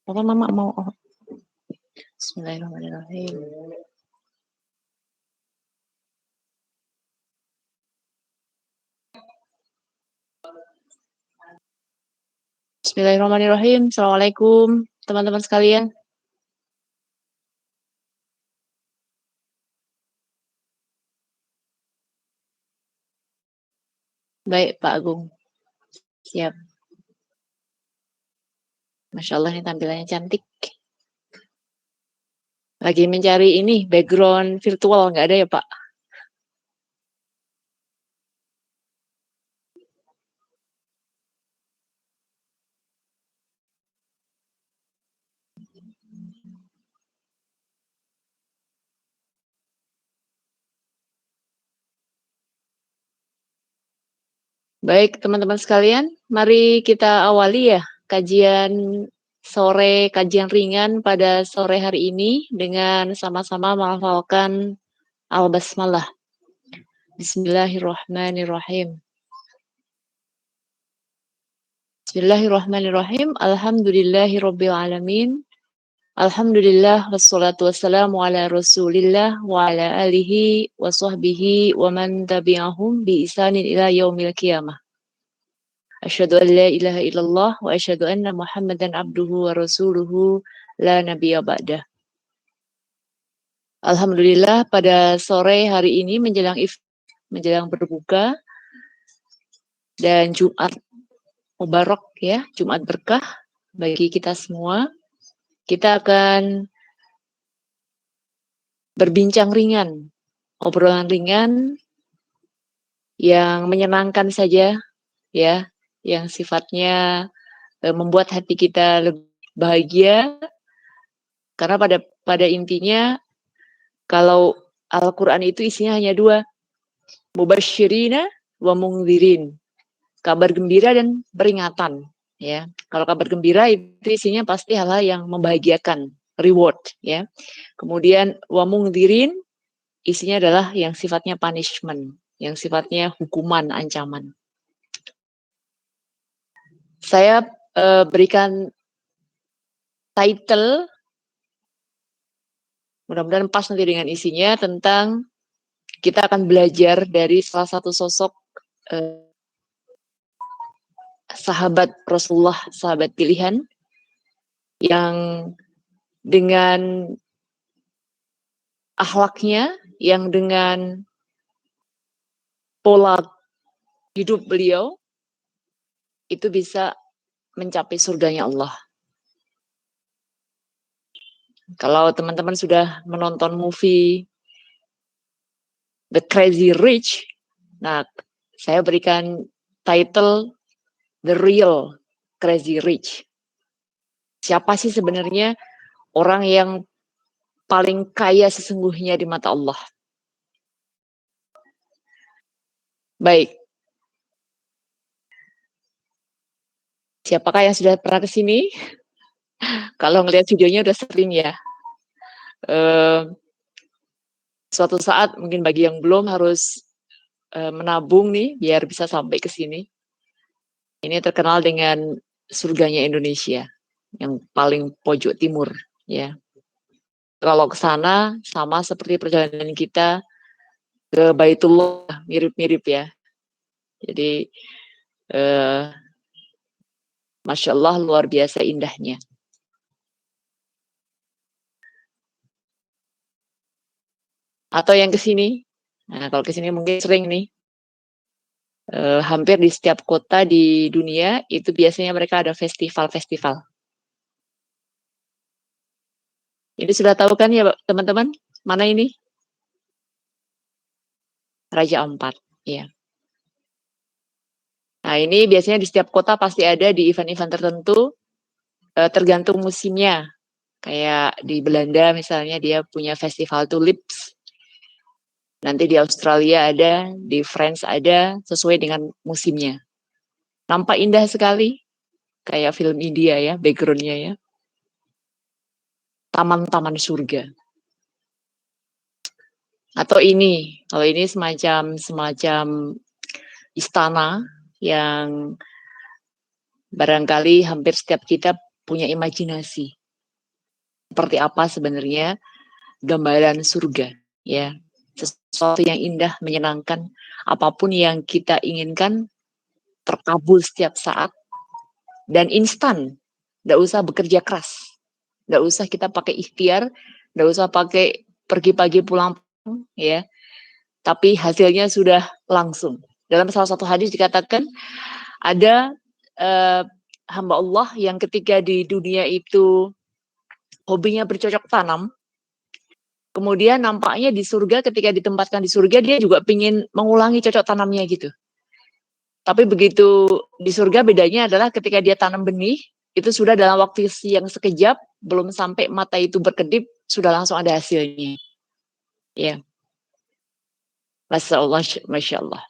Apa mama mau? Oh. Bismillahirrahmanirrahim. Bismillahirrahmanirrahim. Assalamualaikum teman-teman sekalian. Baik Pak Agung. Siap. Masya Allah ini tampilannya cantik. Lagi mencari ini background virtual, nggak ada ya Pak? Baik teman-teman sekalian, mari kita awali ya kajian kajian ringan pada sore hari ini dengan sama-sama menghafalkan Al-Basmalah. Bismillahirrahmanirrahim. Bismillahirrahmanirrahim. Alhamdulillahirabbil alamin. Alhamdulillah wassalatu wassalamu ala Rasulillah wa ala alihi wa sahbihi wa man tabi'ahum bi ihsanin ila yaumil qiyamah. Asyhadu an la ilaha illallah wa asyhadu anna Muhammadan abduhu wa rasuluhu la nabiyya ba'dah. Alhamdulillah pada sore hari ini menjelang berbuka dan Jumat Mubarak ya, Jumat berkah bagi kita semua. Kita akan berbincang ringan, obrolan ringan yang menyenangkan saja ya, yang sifatnya membuat hati kita lebih bahagia, karena pada intinya kalau Al-Quran itu isinya hanya dua, mubasyirina wa mungdzirin, kabar gembira dan peringatan ya. Kalau kabar gembira itu isinya pasti hal-hal yang membahagiakan, reward ya. Kemudian wa mungdzirin isinya adalah yang sifatnya punishment, yang sifatnya hukuman, ancaman. Saya berikan title, mudah-mudahan pas nanti dengan isinya, tentang kita akan belajar dari salah satu sosok sahabat Rasulullah, sahabat pilihan, yang dengan akhlaknya, yang dengan pola hidup beliau, itu bisa mencapai surganya Allah. Kalau teman-teman sudah menonton movie The Crazy Rich, nah saya berikan title The Real Crazy Rich. Siapa sih sebenarnya orang yang paling kaya sesungguhnya di mata Allah? Baik. Siapakah yang sudah pernah ke sini? Kalau ngelihat videonya udah sering ya. Suatu saat mungkin bagi yang belum harus menabung nih biar bisa sampai ke sini. Ini terkenal dengan surganya Indonesia yang paling pojok timur ya. Kalau ke sana sama seperti perjalanan kita ke Baitullah, mirip-mirip ya. Jadi Masya Allah luar biasa indahnya. Atau yang ke sini, nah kalau ke sini mungkin sering nih, hampir di setiap kota di dunia itu biasanya mereka ada festival-festival. Ini sudah tahu kan ya teman-teman? Mana ini? Raja Ampat, ya. Nah ini biasanya di setiap kota pasti ada di event-event tertentu, tergantung musimnya. Kayak di Belanda misalnya dia punya festival tulips. Nanti di Australia ada, di France ada, sesuai dengan musimnya. Nampak indah sekali, kayak film India ya, background-nya ya. Taman-taman surga. Atau ini, kalau ini semacam istana yang barangkali hampir setiap kita punya imajinasi. seperti apa sebenarnya gambaran surga, ya. Sesuatu yang indah, menyenangkan, apapun yang kita inginkan terkabul setiap saat dan instan, nggak usah bekerja keras, nggak usah kita pakai ikhtiar, nggak usah pakai pergi pagi pulang, ya, tapi hasilnya sudah langsung. Dalam salah satu hadis dikatakan ada hamba Allah yang ketika di dunia itu hobinya bercocok tanam, kemudian nampaknya di surga ketika ditempatkan di surga dia juga ingin mengulangi cocok tanamnya gitu. Tapi begitu di surga bedanya adalah ketika dia tanam benih, itu sudah dalam waktu yang sekejap, belum sampai mata itu berkedip, sudah langsung ada hasilnya. Ya, Masya Allah, Masya Allah.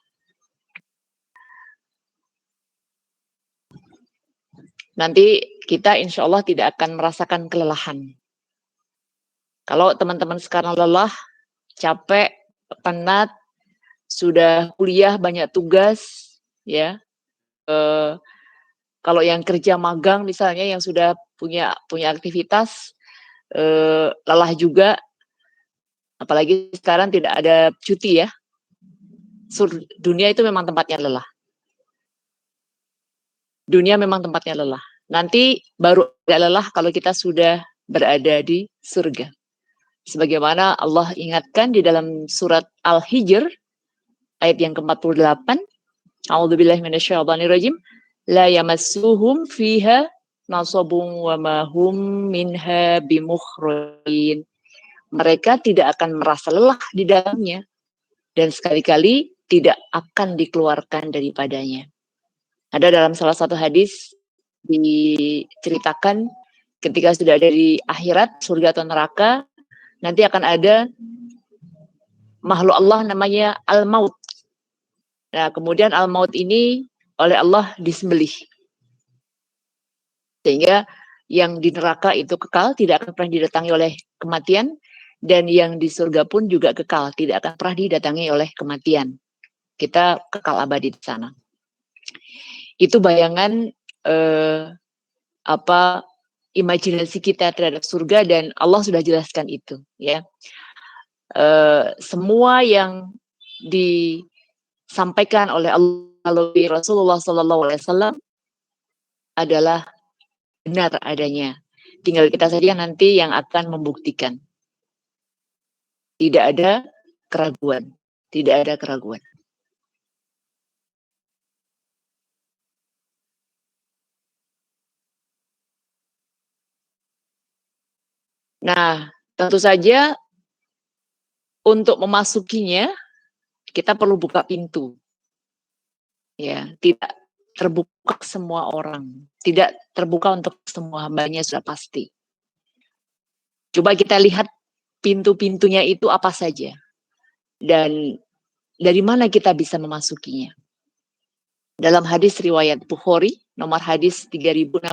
Nanti kita insya Allah tidak akan merasakan kelelahan. Kalau teman-teman sekarang lelah, capek, penat, sudah kuliah banyak tugas, ya. Kalau yang kerja magang misalnya yang sudah punya aktivitas, lelah juga, apalagi sekarang tidak ada cuti ya. Dunia itu memang tempatnya lelah. Dunia memang tempatnya lelah. Nanti baru tidak lelah kalau kita sudah berada di surga. Sebagaimana Allah ingatkan di dalam surat Al-Hijr ayat yang ke-48, A'udzubillahi minasyaitonirrajim, la yamassuhum fiha nasabun wa ma hum minha bimukhrajin. Mereka tidak akan merasa lelah di dalamnya dan sekali-kali tidak akan dikeluarkan daripadanya. Ada dalam salah satu hadis diceritakan ketika sudah ada di akhirat, surga atau neraka, nanti akan ada makhluk Allah namanya Al-Maut. Nah, kemudian Al-Maut ini oleh Allah disembelih. Sehingga yang di neraka itu kekal, tidak akan pernah didatangi oleh kematian, dan yang di surga pun juga kekal, tidak akan pernah didatangi oleh kematian. Kita kekal abadi di sana. Itu bayangan imajinasi kita terhadap surga, dan Allah sudah jelaskan itu, ya. Semua yang disampaikan oleh Allah melalui Rasulullah SAW adalah benar adanya. Tinggal kita saja nanti yang akan membuktikan. Tidak ada keraguan. Tidak ada keraguan. Nah, tentu saja untuk memasukinya kita perlu buka pintu. Ya, tidak terbuka semua orang. Tidak terbuka untuk semua hambanya sudah pasti. Coba kita lihat pintu-pintunya itu apa saja. Dan dari mana kita bisa memasukinya. Dalam hadis riwayat Bukhari, nomor hadis 3666,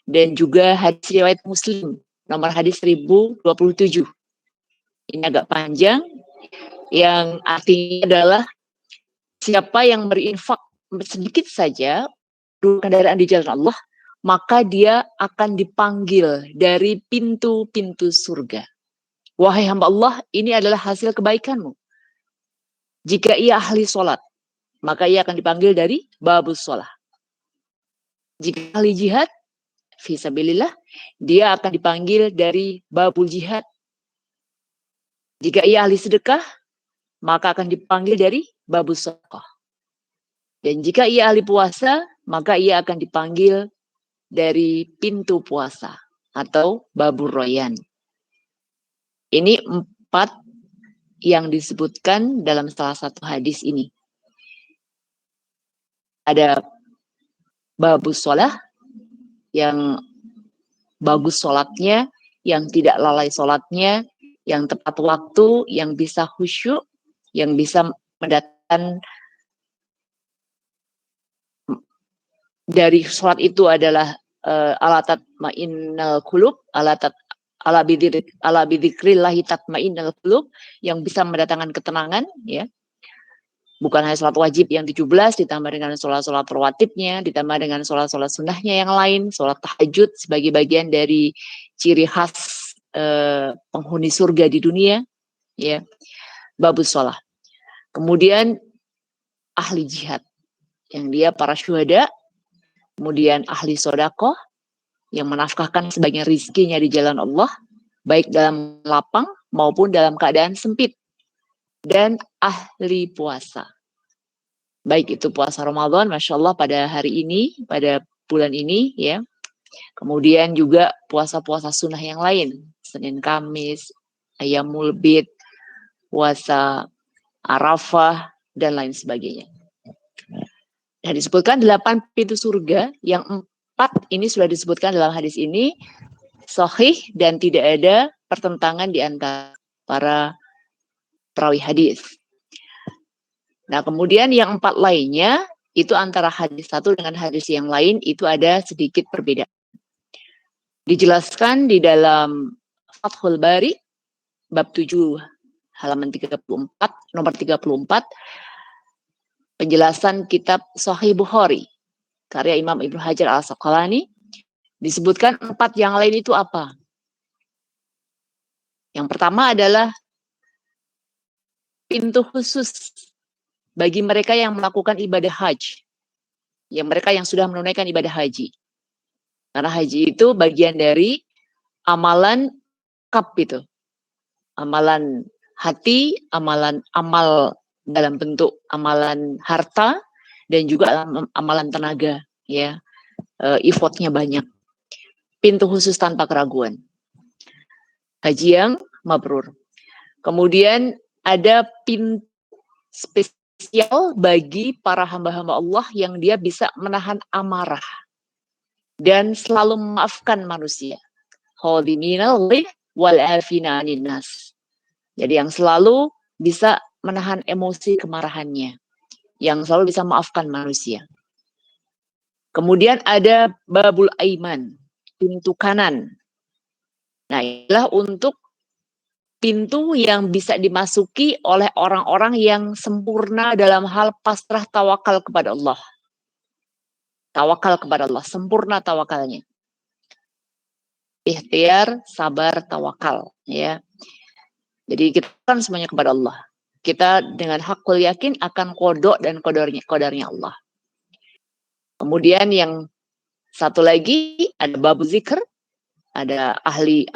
dan juga hadis riwayat Muslim, nomor hadis 1027. Ini agak panjang, yang artinya adalah siapa yang berinfak sedikit saja kendaraan di jalan Allah, maka dia akan dipanggil dari pintu-pintu surga. Wahai hamba Allah, ini adalah hasil kebaikanmu. Jika ia ahli sholat, maka ia akan dipanggil dari babus sholat. Jika ahli jihad, fisabilillah, dia akan dipanggil dari babul jihad. Jika ia ahli sedekah, maka akan dipanggil dari babus sedekah. Dan jika ia ahli puasa, maka ia akan dipanggil dari pintu puasa atau babur royan. Ini 4 yang disebutkan dalam salah satu hadis ini. Ada babus sholah, yang bagus sholatnya, yang tidak lalai sholatnya, yang tepat waktu, yang bisa khusyuk, yang bisa mendatangkan dari sholat itu adalah alatat ma'innal qulub, ala bidzikrillahi tatmainnal qulub, yang bisa mendatangkan ketenangan, ya. Bukan hanya sholat wajib yang 17, ditambah dengan sholat-sholat rawatibnya, ditambah dengan sholat-sholat sunnahnya yang lain, sholat tahajud sebagai bagian dari ciri khas penghuni surga di dunia, ya, babus sholat. Kemudian ahli jihad, yang dia para syuhada, kemudian ahli sodakoh, yang menafkahkan sebagian rizkinya di jalan Allah, baik dalam lapang maupun dalam keadaan sempit, dan ahli puasa. Baik itu puasa Ramadan, Masya Allah pada hari ini, pada bulan ini, ya. Kemudian juga puasa-puasa sunnah yang lain, Senin Kamis, Ayyamul Bid, puasa Arafah, dan lain sebagainya. Nah, disebutkan 8 pintu surga, yang 4 ini sudah disebutkan dalam hadis ini, sahih dan tidak ada pertentangan di antara para perawi hadis. Nah, kemudian yang 4 lainnya, itu antara hadis satu dengan hadis yang lain, itu ada sedikit perbedaan. Dijelaskan di dalam Fathul Bari, bab 7, halaman 34, nomor 34, penjelasan kitab Sahih Bukhari, karya Imam Ibnu Hajar Al-Asqalani, disebutkan 4 yang lain itu apa? Yang pertama adalah pintu khusus bagi mereka yang melakukan ibadah haji, yang mereka yang sudah menunaikan ibadah haji. Karena haji itu bagian dari amalan kap itu. Amalan hati, amal dalam bentuk amalan harta, dan juga amalan tenaga, ya. Effortnya banyak. Pintu khusus tanpa keraguan. Haji yang mabrur. Kemudian ada pintu spesial bagi para hamba-hamba Allah yang dia bisa menahan amarah dan selalu memaafkan manusia. Khadiminal wal afina 'anin nas. Jadi yang selalu bisa menahan emosi kemarahannya, yang selalu bisa memaafkan manusia. Kemudian ada babul aiman, pintu kanan. Nah, inilah untuk pintu yang bisa dimasuki oleh orang-orang yang sempurna dalam hal pasrah tawakal kepada Allah. Tawakal kepada Allah, sempurna tawakalnya. Ikhtiar, sabar, tawakal, ya. Jadi kita kan semuanya kepada Allah. Kita dengan hakul yakin akan qada dan qadarnya Allah. Kemudian yang satu lagi ada bab zikr, ada ahli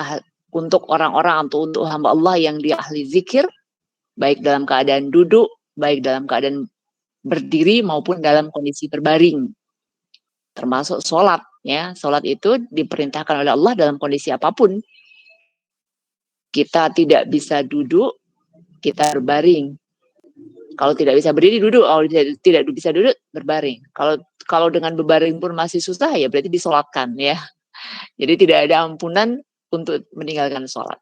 untuk orang-orang atau untuk hamba Allah yang dia ahli zikir, baik dalam keadaan duduk, baik dalam keadaan berdiri maupun dalam kondisi berbaring. Termasuk sholat, ya. Sholat itu diperintahkan oleh Allah dalam kondisi apapun. Kita tidak bisa duduk, kita berbaring. Kalau tidak bisa berdiri, duduk. Kalau tidak bisa duduk, berbaring. Kalau dengan berbaring pun masih susah, ya berarti disolatkan, ya. Jadi tidak ada ampunan untuk meninggalkan sholat.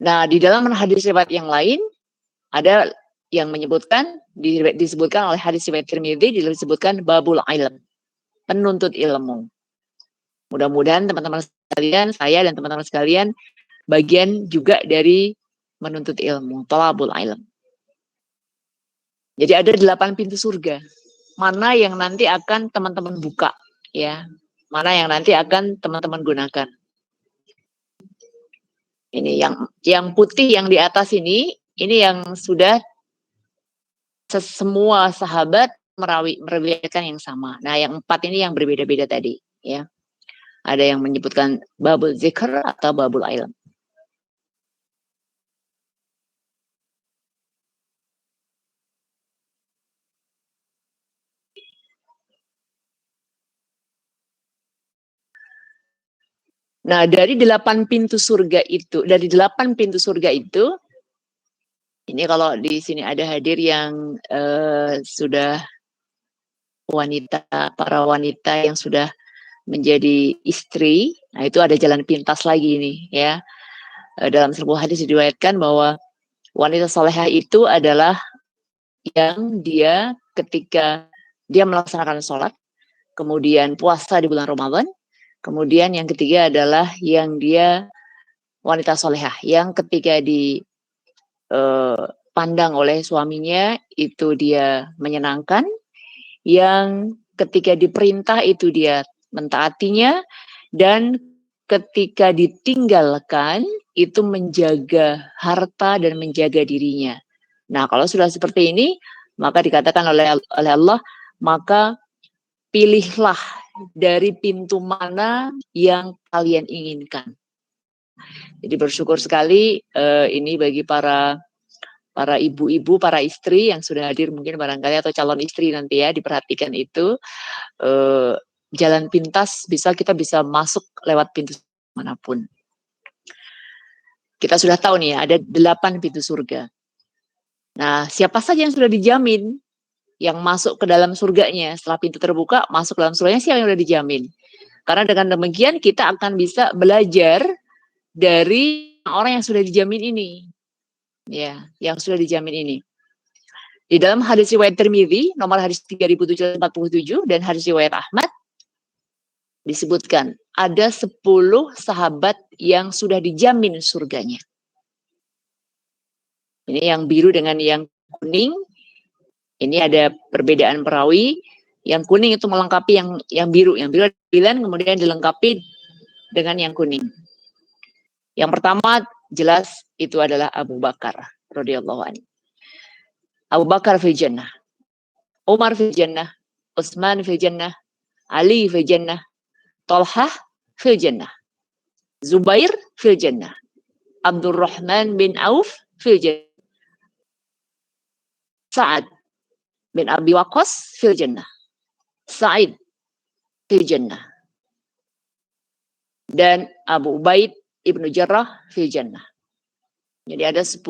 Nah, di dalam hadis riwayat yang lain, ada yang menyebutkan, disebutkan oleh hadis riwayat Tirmidzi, disebutkan babul ilm, penuntut ilmu. Mudah-mudahan teman-teman sekalian, saya dan teman-teman sekalian, bagian juga dari menuntut ilmu, thalabul ilm. Jadi ada 8 pintu surga. Mana yang nanti akan teman-teman buka, ya. Mana yang nanti akan teman-teman gunakan. Ini yang putih yang di atas ini yang sudah semua sahabat meriwayatkan yang sama. Nah, yang 4 ini yang berbeda-beda tadi, ya. Ada yang menyebutkan babul zikr atau babul ilm. Nah, dari 8 pintu surga itu, ini kalau di sini ada hadir yang sudah para wanita yang sudah menjadi istri, nah itu ada jalan pintas lagi nih, ya. Dalam sebuah hadis diriwayatkan bahwa wanita salehah itu adalah yang dia ketika dia melaksanakan sholat, kemudian puasa di bulan Ramadan, kemudian yang ketiga adalah yang dia wanita salehah yang ketika di dipandang oleh suaminya itu dia menyenangkan, yang ketika diperintah itu dia mentaatinya, dan ketika ditinggalkan itu menjaga harta dan menjaga dirinya. Nah, kalau sudah seperti ini, maka dikatakan oleh Allah, maka pilihlah dari pintu mana yang kalian inginkan. Jadi bersyukur sekali ini bagi para ibu-ibu, para istri yang sudah hadir mungkin barangkali atau calon istri nanti ya, diperhatikan itu jalan pintas kita bisa masuk lewat pintu manapun. Kita sudah tahu nih ya, ada 8 pintu surga. Nah, siapa saja yang sudah dijamin yang masuk ke dalam surganya setelah pintu terbuka, masuk ke dalam surganya siapa yang sudah dijamin. Karena dengan demikian kita akan bisa belajar dari orang yang sudah dijamin ini. Ya, yang sudah dijamin ini. Di dalam hadis riwayat Tirmidzi nomor hadis 3747 dan hadis riwayat Ahmad disebutkan ada 10 sahabat yang sudah dijamin surganya. Ini yang biru dengan yang kuning. Ini ada perbedaan perawi. Yang kuning itu melengkapi yang biru. Yang biru ada 9 kemudian dilengkapi dengan yang kuning. Yang pertama jelas itu adalah Abu Bakar radhiyallahu anhu. Abu Bakar fil jannah, Umar fil jannah, Utsman fil jannah, Ali fil jannah, Thalhah fil jannah, Zubair fil jannah, Abdurrahman bin Auf fil jannah, Sa'ad bin Abi Waqqas fil jannah, Sa'id fil jannah, dan Abu Ubaid ibnu Jarrah fil jannah. Jadi ada 10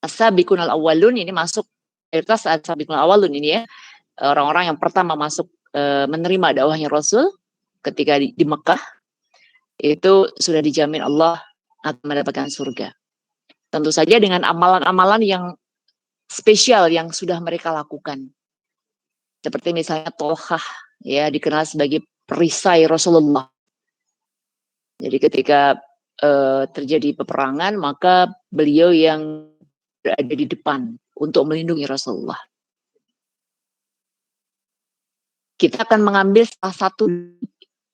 as-sabiqun al-awwalun, ini masuk mayoritas as-sabiqun al-awwalun ini ya. Orang-orang yang pertama masuk menerima dakwahnya Rasul ketika di Mekah, itu sudah dijamin Allah akan mendapatkan surga. Tentu saja dengan amalan-amalan yang spesial yang sudah mereka lakukan. Seperti misalnya Thalhah, ya, dikenal sebagai perisai Rasulullah. Jadi ketika terjadi peperangan, maka beliau yang berada di depan untuk melindungi Rasulullah. Kita akan mengambil salah satu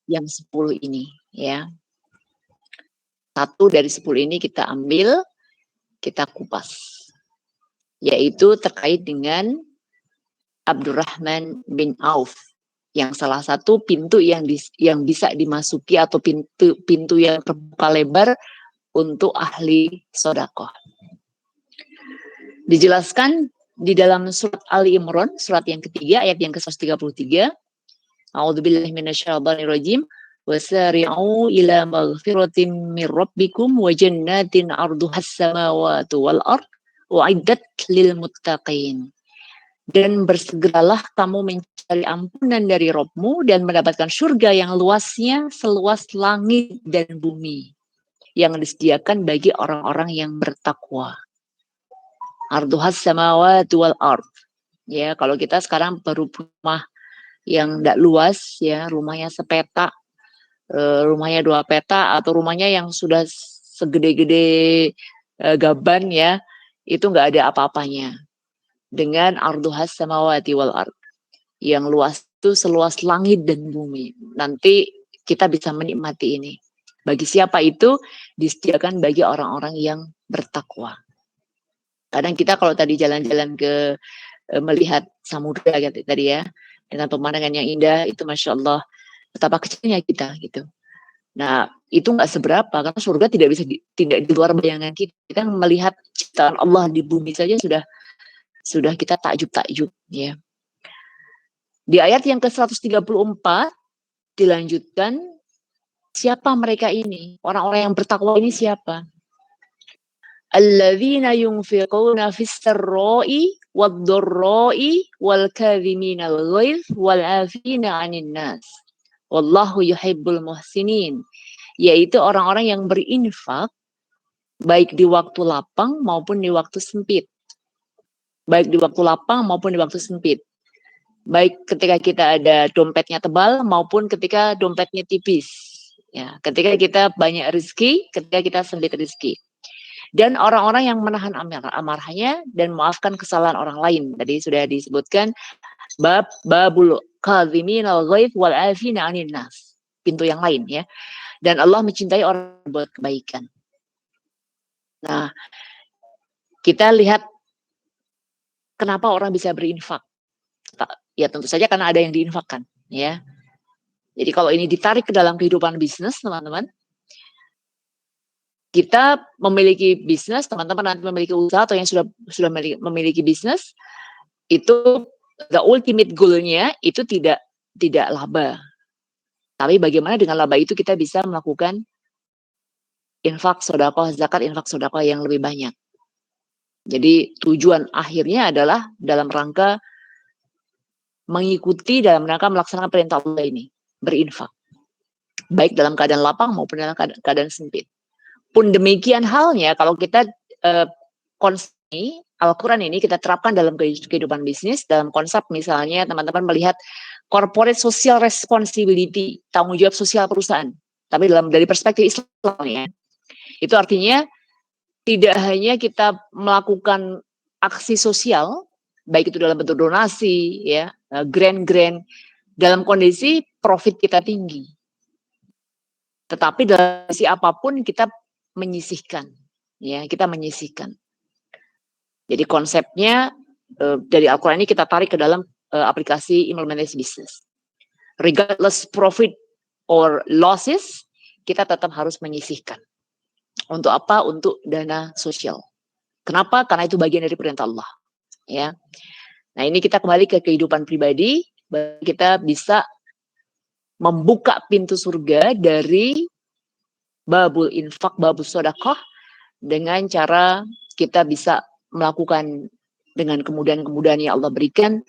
yang 10 ini, ya. Satu dari 10 ini kita ambil, kita kupas. Yaitu terkait dengan Abdurrahman bin Auf, yang salah satu pintu yang bisa dimasuki atau pintu yang terbuka lebar untuk ahli sedekah. Dijelaskan di dalam surat Ali Imran, surat yang ketiga, ayat yang ke-133. A'udzubillahi minasyaitonirrajim. Wasari'u ila maghfiratin min rabbikum wa jannatin 'arduhas samawati wal ard u'iddat lil muttaqin. Dan bersegeralah kamu mencari ampunan dari Rabbmu dan mendapatkan surga yang luasnya seluas langit dan bumi, yang disediakan bagi orang-orang yang bertakwa. Arduhas samawati wal ard. Ya, kalau kita sekarang baru rumah yang tidak luas, ya, rumahnya sepetak, rumahnya 2 peta, atau rumahnya yang sudah segede-gede gaban, ya, itu nggak ada apa-apanya. Dengan arduhas samawati wal ard, yang luas itu seluas langit dan bumi. Nanti kita bisa menikmati ini. Bagi siapa itu? Disediakan bagi orang-orang yang bertakwa. Kadang kita kalau tadi jalan-jalan ke melihat samudra gitu, tadi ya, dengan pemandangan yang indah, itu Masya Allah, betapa kecilnya kita gitu. Nah, itu nggak seberapa, karena surga tidak di luar bayangan kita. Kita melihat ciptaan Allah di bumi saja sudah kita takjub ya. Di ayat yang ke-134 dilanjutkan, siapa mereka ini? Orang-orang yang bertakwa ini siapa? Alladzina yunfiquna fis-sarra'i wad-dharra'i wal kadhimina al-ghaidh wal 'afina 'anil nas. Wallahu yuhibbul muhsinin. Yaitu orang-orang yang berinfak baik di waktu lapang maupun di waktu sempit. Baik di waktu lapang maupun di waktu sempit. Baik ketika kita ada dompetnya tebal maupun ketika dompetnya tipis. Ya, ketika kita banyak rezeki, ketika kita sempit rezeki. dan orang-orang yang menahan amarahnya dan memaafkan kesalahan orang lain. Tadi sudah disebutkan babul kadhiminal ghaidh wal 'afina 'anil nas. Pintu yang lain ya. Dan Allah mencintai orang yang berbuat kebaikan. Nah, kita lihat kenapa orang bisa berinfak. Ya tentu saja karena ada yang diinfakkan ya. Jadi kalau ini ditarik ke dalam kehidupan bisnis, teman-teman, kita memiliki bisnis, teman-teman nanti memiliki usaha atau yang sudah memiliki bisnis, itu the ultimate goal-nya itu tidak laba. Tapi bagaimana dengan laba itu kita bisa melakukan infak sedekah, zakat, infak sedekah yang lebih banyak. Jadi tujuan akhirnya adalah dalam rangka mengikuti, dalam rangka melaksanakan perintah Allah ini, berinfak. Baik dalam keadaan lapang maupun dalam keadaan sempit. Pun demikian halnya kalau kita konsep Al-Quran ini kita terapkan dalam kehidupan bisnis, dalam konsep misalnya teman-teman melihat corporate social responsibility, tanggung jawab sosial perusahaan. Tapi dari perspektif Islam ya, itu artinya tidak hanya kita melakukan aksi sosial, baik itu dalam bentuk donasi, ya, grant dalam kondisi profit kita tinggi. Tetapi dalam kondisi apapun kita menyisihkan, ya, kita menyisihkan. Jadi konsepnya dari Al-Quran ini kita tarik ke dalam aplikasi implementasi bisnis. Regardless profit or losses, kita tetap harus menyisihkan. Untuk apa? Untuk dana sosial. Kenapa? Karena itu bagian dari perintah Allah. Ya. Nah ini kita kembali ke kehidupan pribadi, kita bisa membuka pintu surga dari babul infak, babul sedekah dengan cara kita bisa melakukan dengan kemudahan-kemudahan yang Allah berikan,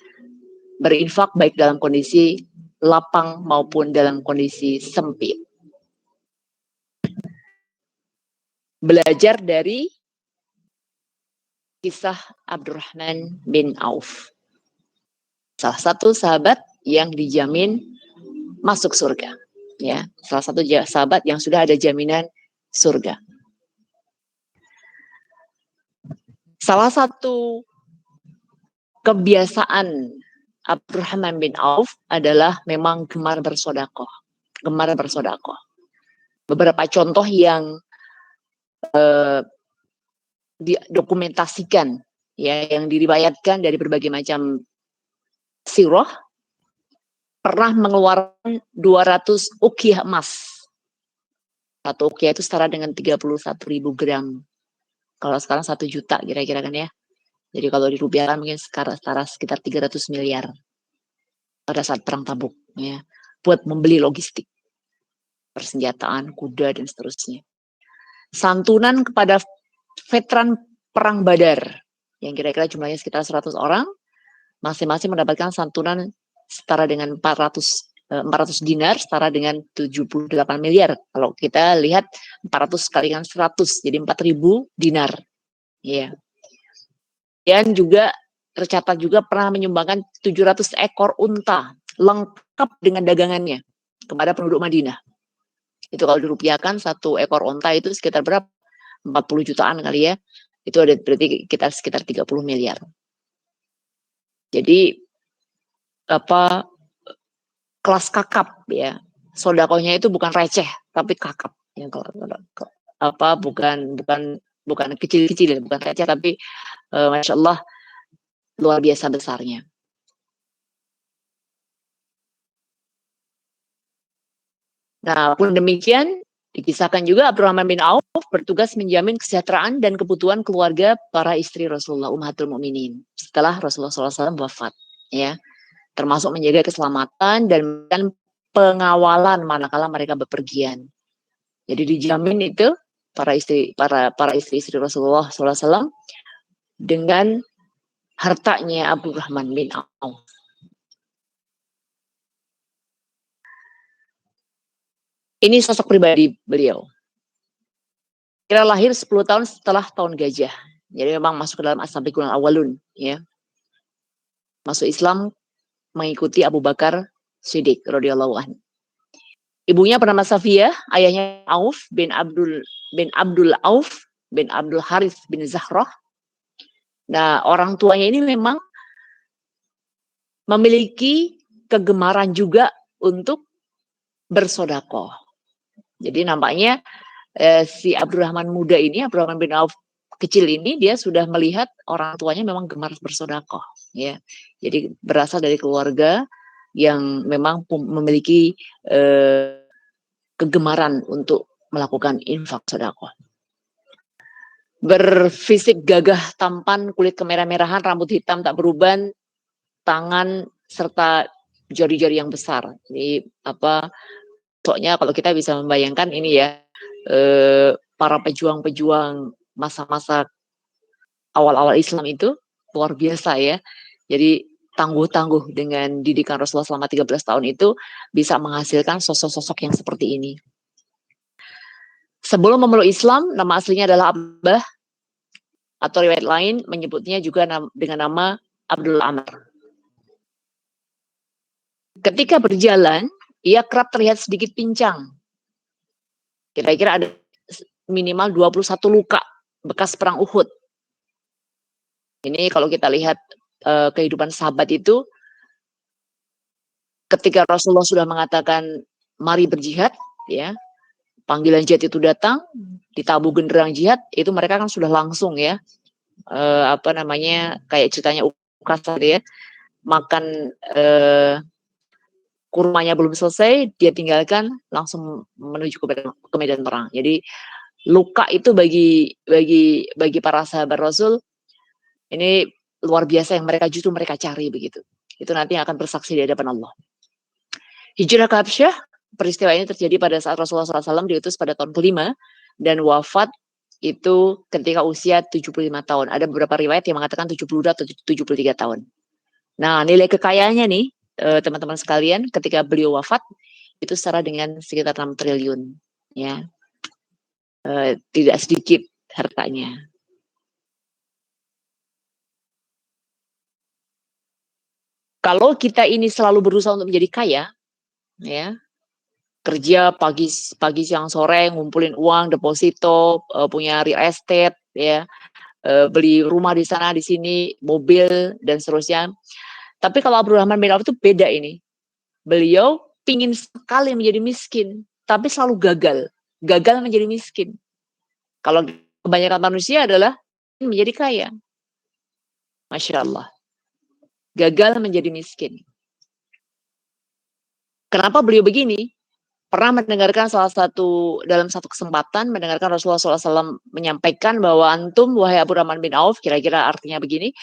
berinfak baik dalam kondisi lapang maupun dalam kondisi sempit. Belajar dari kisah Abdurrahman bin Auf. Salah satu sahabat yang dijamin masuk surga. Ya, salah satu sahabat yang sudah ada jaminan surga. Salah satu kebiasaan Abdurrahman bin Auf adalah memang gemar bersedekah. Gemar bersedekah. Beberapa contoh yang didokumentasikan, ya, yang diriwayatkan dari berbagai macam sirah, pernah mengeluarkan 200 uqiyah emas. Satu uqiyah itu setara dengan 31.000 gram. Kalau sekarang 1 juta kira-kira kan ya. Jadi kalau dirupiahkan mungkin setara sekitar 300 miliar pada saat perang Tabuk ya, buat membeli logistik, persenjataan, kuda dan seterusnya. Santunan kepada veteran perang Badar yang kira-kira jumlahnya sekitar 100 orang, masing-masing mendapatkan santunan setara dengan 400 dinar, setara dengan 78 miliar. Kalau kita lihat 400 kalikan 100, jadi 4.000 dinar. Ya. Dan juga tercatat juga pernah menyumbangkan 700 ekor unta lengkap dengan dagangannya kepada penduduk Madinah. Itu kalau dirupiahkan satu ekor unta itu sekitar berapa? 40 jutaan kali ya. Itu ada berarti kita sekitar 30 miliar. Jadi kelas kakap ya. Sedekahnya itu bukan receh tapi kakap. Ya, bukan kecil-kecil, bukan receh tapi Masya Allah luar biasa besarnya. Nah, pun demikian dikisahkan juga Abdurrahman bin Auf bertugas menjamin kesejahteraan dan kebutuhan keluarga para istri Rasulullah Ummahatul Mukminin setelah Rasulullah SAW wafat, ya, termasuk menjaga keselamatan dan pengawalan manakala mereka bepergian. Jadi dijamin itu para istri Rasulullah SAW dengan hartanya Abdurrahman bin Auf. Ini sosok pribadi beliau. Kira lahir 10 tahun setelah tahun gajah. Jadi memang masuk ke dalam as-sabiqun al-awwalun, ya. Masuk Islam mengikuti Abu Bakar Siddiq radhiyallahu anhu. Ibunya bernama Safiyah, ayahnya Auf bin Abdul Auf. bin Abdul Harith bin Zahrah. Nah, orang tuanya ini memang memiliki kegemaran juga untuk bersedekah. Jadi nampaknya si Abdurrahman muda ini, Abdurrahman bin Auf kecil ini, dia sudah melihat orang tuanya memang gemar bersedekah, ya. Jadi berasal dari keluarga yang memang memiliki kegemaran untuk melakukan infak sedekah. Berfisik gagah tampan, kulit kemerah-merahan, rambut hitam tak beruban, tangan serta jari-jari yang besar. Ini apa? Pokoknya kalau kita bisa membayangkan ini ya, para pejuang-pejuang masa-masa awal-awal Islam itu luar biasa ya. Jadi tangguh-tangguh dengan didikan Rasulullah selama 13 tahun itu bisa menghasilkan sosok-sosok yang seperti ini. Sebelum memeluk Islam, nama aslinya adalah Abdullah, atau riwayat lain menyebutnya juga dengan nama Abdul Amr. Ketika berjalan, ia kerap terlihat sedikit pincang. Kira-kira ada minimal 21 luka bekas perang Uhud. Ini kalau kita lihat kehidupan sahabat itu, ketika Rasulullah sudah mengatakan mari berjihad, ya, panggilan jihad itu datang, ditabuh genderang jihad, itu mereka kan sudah langsung ya, kayak ceritanya Ukasha ya, makan kurmanya belum selesai, dia tinggalkan langsung menuju ke medan perang. Jadi luka itu bagi para sahabat Rasul ini luar biasa yang justru mereka cari begitu. Itu nanti akan bersaksi di hadapan Allah. Hijrah ke Habsyah, peristiwa ini terjadi pada saat Rasulullah SAW diutus pada tahun kelima dan wafat itu ketika usia 75 tahun. Ada beberapa riwayat yang mengatakan 72 atau 73 tahun. Nah, nilai kekayaannya nih, teman-teman sekalian, ketika beliau wafat itu setara dengan sekitar 6 triliun, ya. Tidak sedikit hartanya. Kalau kita ini selalu berusaha untuk menjadi kaya, ya, kerja pagi siang sore ngumpulin uang, deposito, punya real estate, ya, beli rumah di sana di sini, mobil dan seterusnya. Tapi kalau Abdurrahman bin Auf itu beda ini. Beliau pingin sekali menjadi miskin, tapi selalu gagal menjadi miskin. Kalau kebanyakan manusia adalah menjadi kaya. Masya Allah. Gagal menjadi miskin. Kenapa beliau begini? Pernah mendengarkan dalam satu kesempatan, mendengarkan Rasulullah SAW menyampaikan bahwa antum, wahai Abdurrahman bin Auf, kira-kira artinya begini,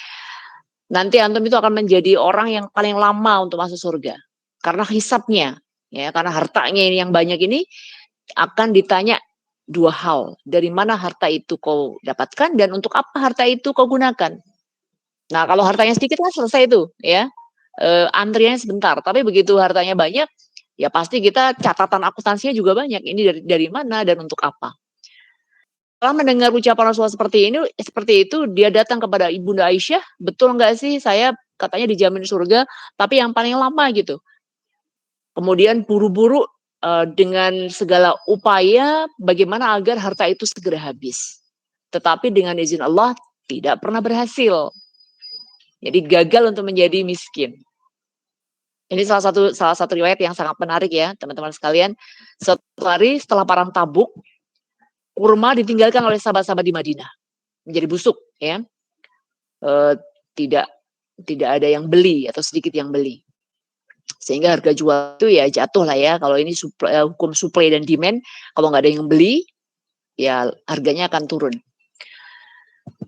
nanti antum itu akan menjadi orang yang paling lama untuk masuk surga. Karena hisapnya, ya, karena hartanya ini yang banyak ini, akan ditanya dua hal. Dari mana harta itu kau dapatkan dan untuk apa harta itu kau gunakan? Nah, kalau hartanya sedikit kan selesai itu, ya. Antriannya sebentar. Tapi begitu hartanya banyak, ya pasti kita catatan akuntansinya juga banyak. Ini dari mana dan untuk apa? Setelah mendengar ucapan Rasulullah seperti itu, dia datang kepada Ibunda Aisyah, betul nggak sih saya katanya dijamin surga, tapi yang paling lama gitu. Kemudian buru-buru dengan segala upaya bagaimana agar harta itu segera habis. Tetapi dengan izin Allah tidak pernah berhasil. Jadi gagal untuk menjadi miskin. Ini salah satu riwayat yang sangat menarik ya, teman-teman sekalian. Suatu hari setelah perang Tabuk, kurma ditinggalkan oleh sahabat-sahabat di Madinah, menjadi busuk ya. Tidak ada yang beli atau sedikit yang beli. Sehingga harga jual itu ya jatuh lah ya. Kalau ini hukum supply dan demand, kalau nggak ada yang beli, ya harganya akan turun.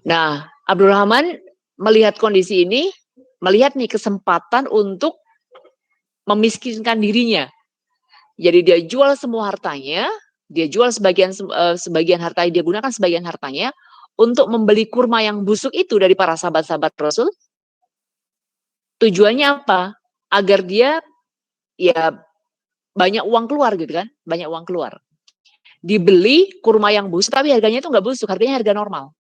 Nah, Abdurrahman melihat kondisi ini, melihat nih kesempatan untuk memiskinkan dirinya. Jadi dia jual semua hartanya, dia jual sebagian hartanya, dia gunakan sebagian hartanya untuk membeli kurma yang busuk itu dari para sahabat-sahabat Rasul. Tujuannya apa? Agar dia ya banyak uang keluar gitu kan, banyak uang keluar. Dibeli kurma yang busuk, tapi harganya itu nggak busuk, harganya harga normal.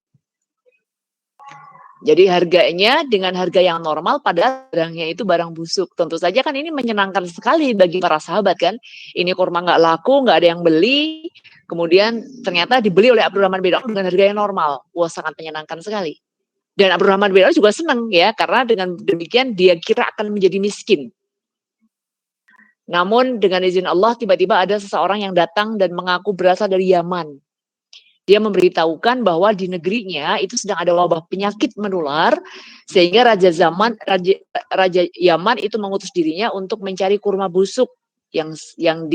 Jadi harganya dengan harga yang normal, padahal barangnya itu barang busuk. Tentu saja kan ini menyenangkan sekali bagi para sahabat kan. Ini kurma nggak laku, nggak ada yang beli, Kemudian ternyata dibeli oleh Abdurrahman bin Auf dengan harga yang normal. Wah, sangat menyenangkan sekali. Dan Abdurrahman bin Auf juga senang ya, karena dengan demikian dia kira akan menjadi miskin. Namun dengan izin Allah tiba-tiba ada seseorang yang datang dan mengaku berasal dari Yaman. Dia memberitahukan bahwa di negerinya itu sedang ada wabah penyakit menular, sehingga Raja Yaman itu mengutus dirinya untuk mencari kurma busuk yang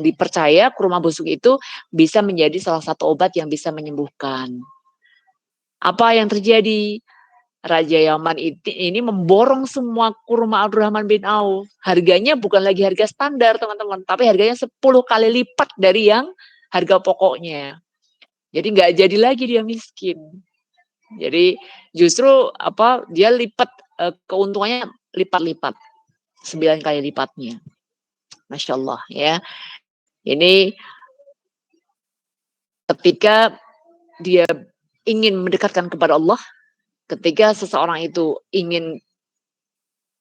dipercaya kurma busuk itu bisa menjadi salah satu obat yang bisa menyembuhkan. Apa yang terjadi? Raja Yaman ini memborong semua kurma Abdurrahman bin Auf. Harganya bukan lagi harga standar, teman-teman, tapi harganya 10 kali lipat dari yang harga pokoknya. Jadi nggak jadi lagi dia miskin. Jadi justru dia lipat keuntungannya lipat-lipat, 9 kali lipatnya. Masya Allah ya. Ini ketika dia ingin mendekatkan kepada Allah, ketika seseorang itu ingin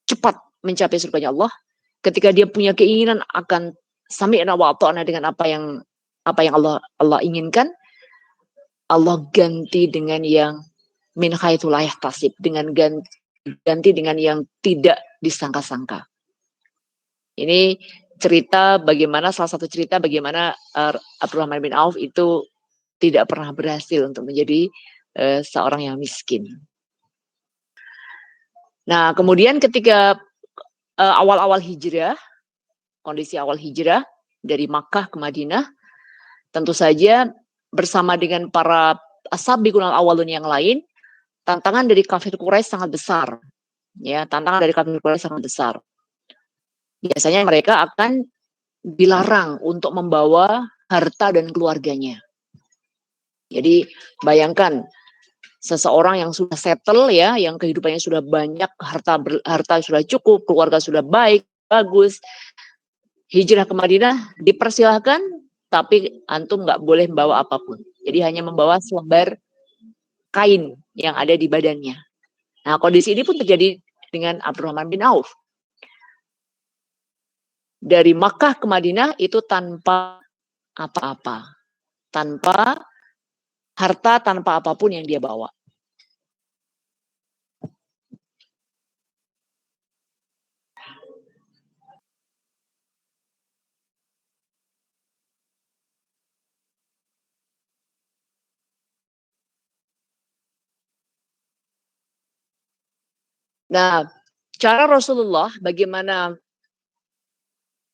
cepat mencapai surganya Allah, ketika dia punya keinginan akan sami'na wa ata'na dengan apa yang Allah inginkan, Allah ganti dengan yang min haitsu la yahtasib, dengan ganti dengan yang tidak disangka-sangka. Ini salah satu cerita bagaimana Abdurrahman bin Auf itu tidak pernah berhasil untuk menjadi seorang yang miskin. Nah, kemudian ketika awal-awal hijrah, kondisi awal hijrah dari Makkah ke Madinah, tentu saja bersama dengan para as-sabiqun al-awwalun yang lain, tantangan dari kafir Quraisy sangat besar. Ya, tantangan dari kafir Quraisy sangat besar. Biasanya mereka akan dilarang untuk membawa harta dan keluarganya. Jadi bayangkan seseorang yang sudah settle ya, yang kehidupannya sudah banyak, harta sudah cukup, keluarga sudah baik, bagus, hijrah ke Madinah dipersilahkan, tapi antum nggak boleh membawa apapun. Jadi hanya membawa selembar kain yang ada di badannya. Nah, kondisi ini pun terjadi dengan Abdurrahman bin Auf. Dari Makkah ke Madinah itu tanpa apa-apa, tanpa harta, tanpa apapun yang dia bawa. Nah, cara Rasulullah bagaimana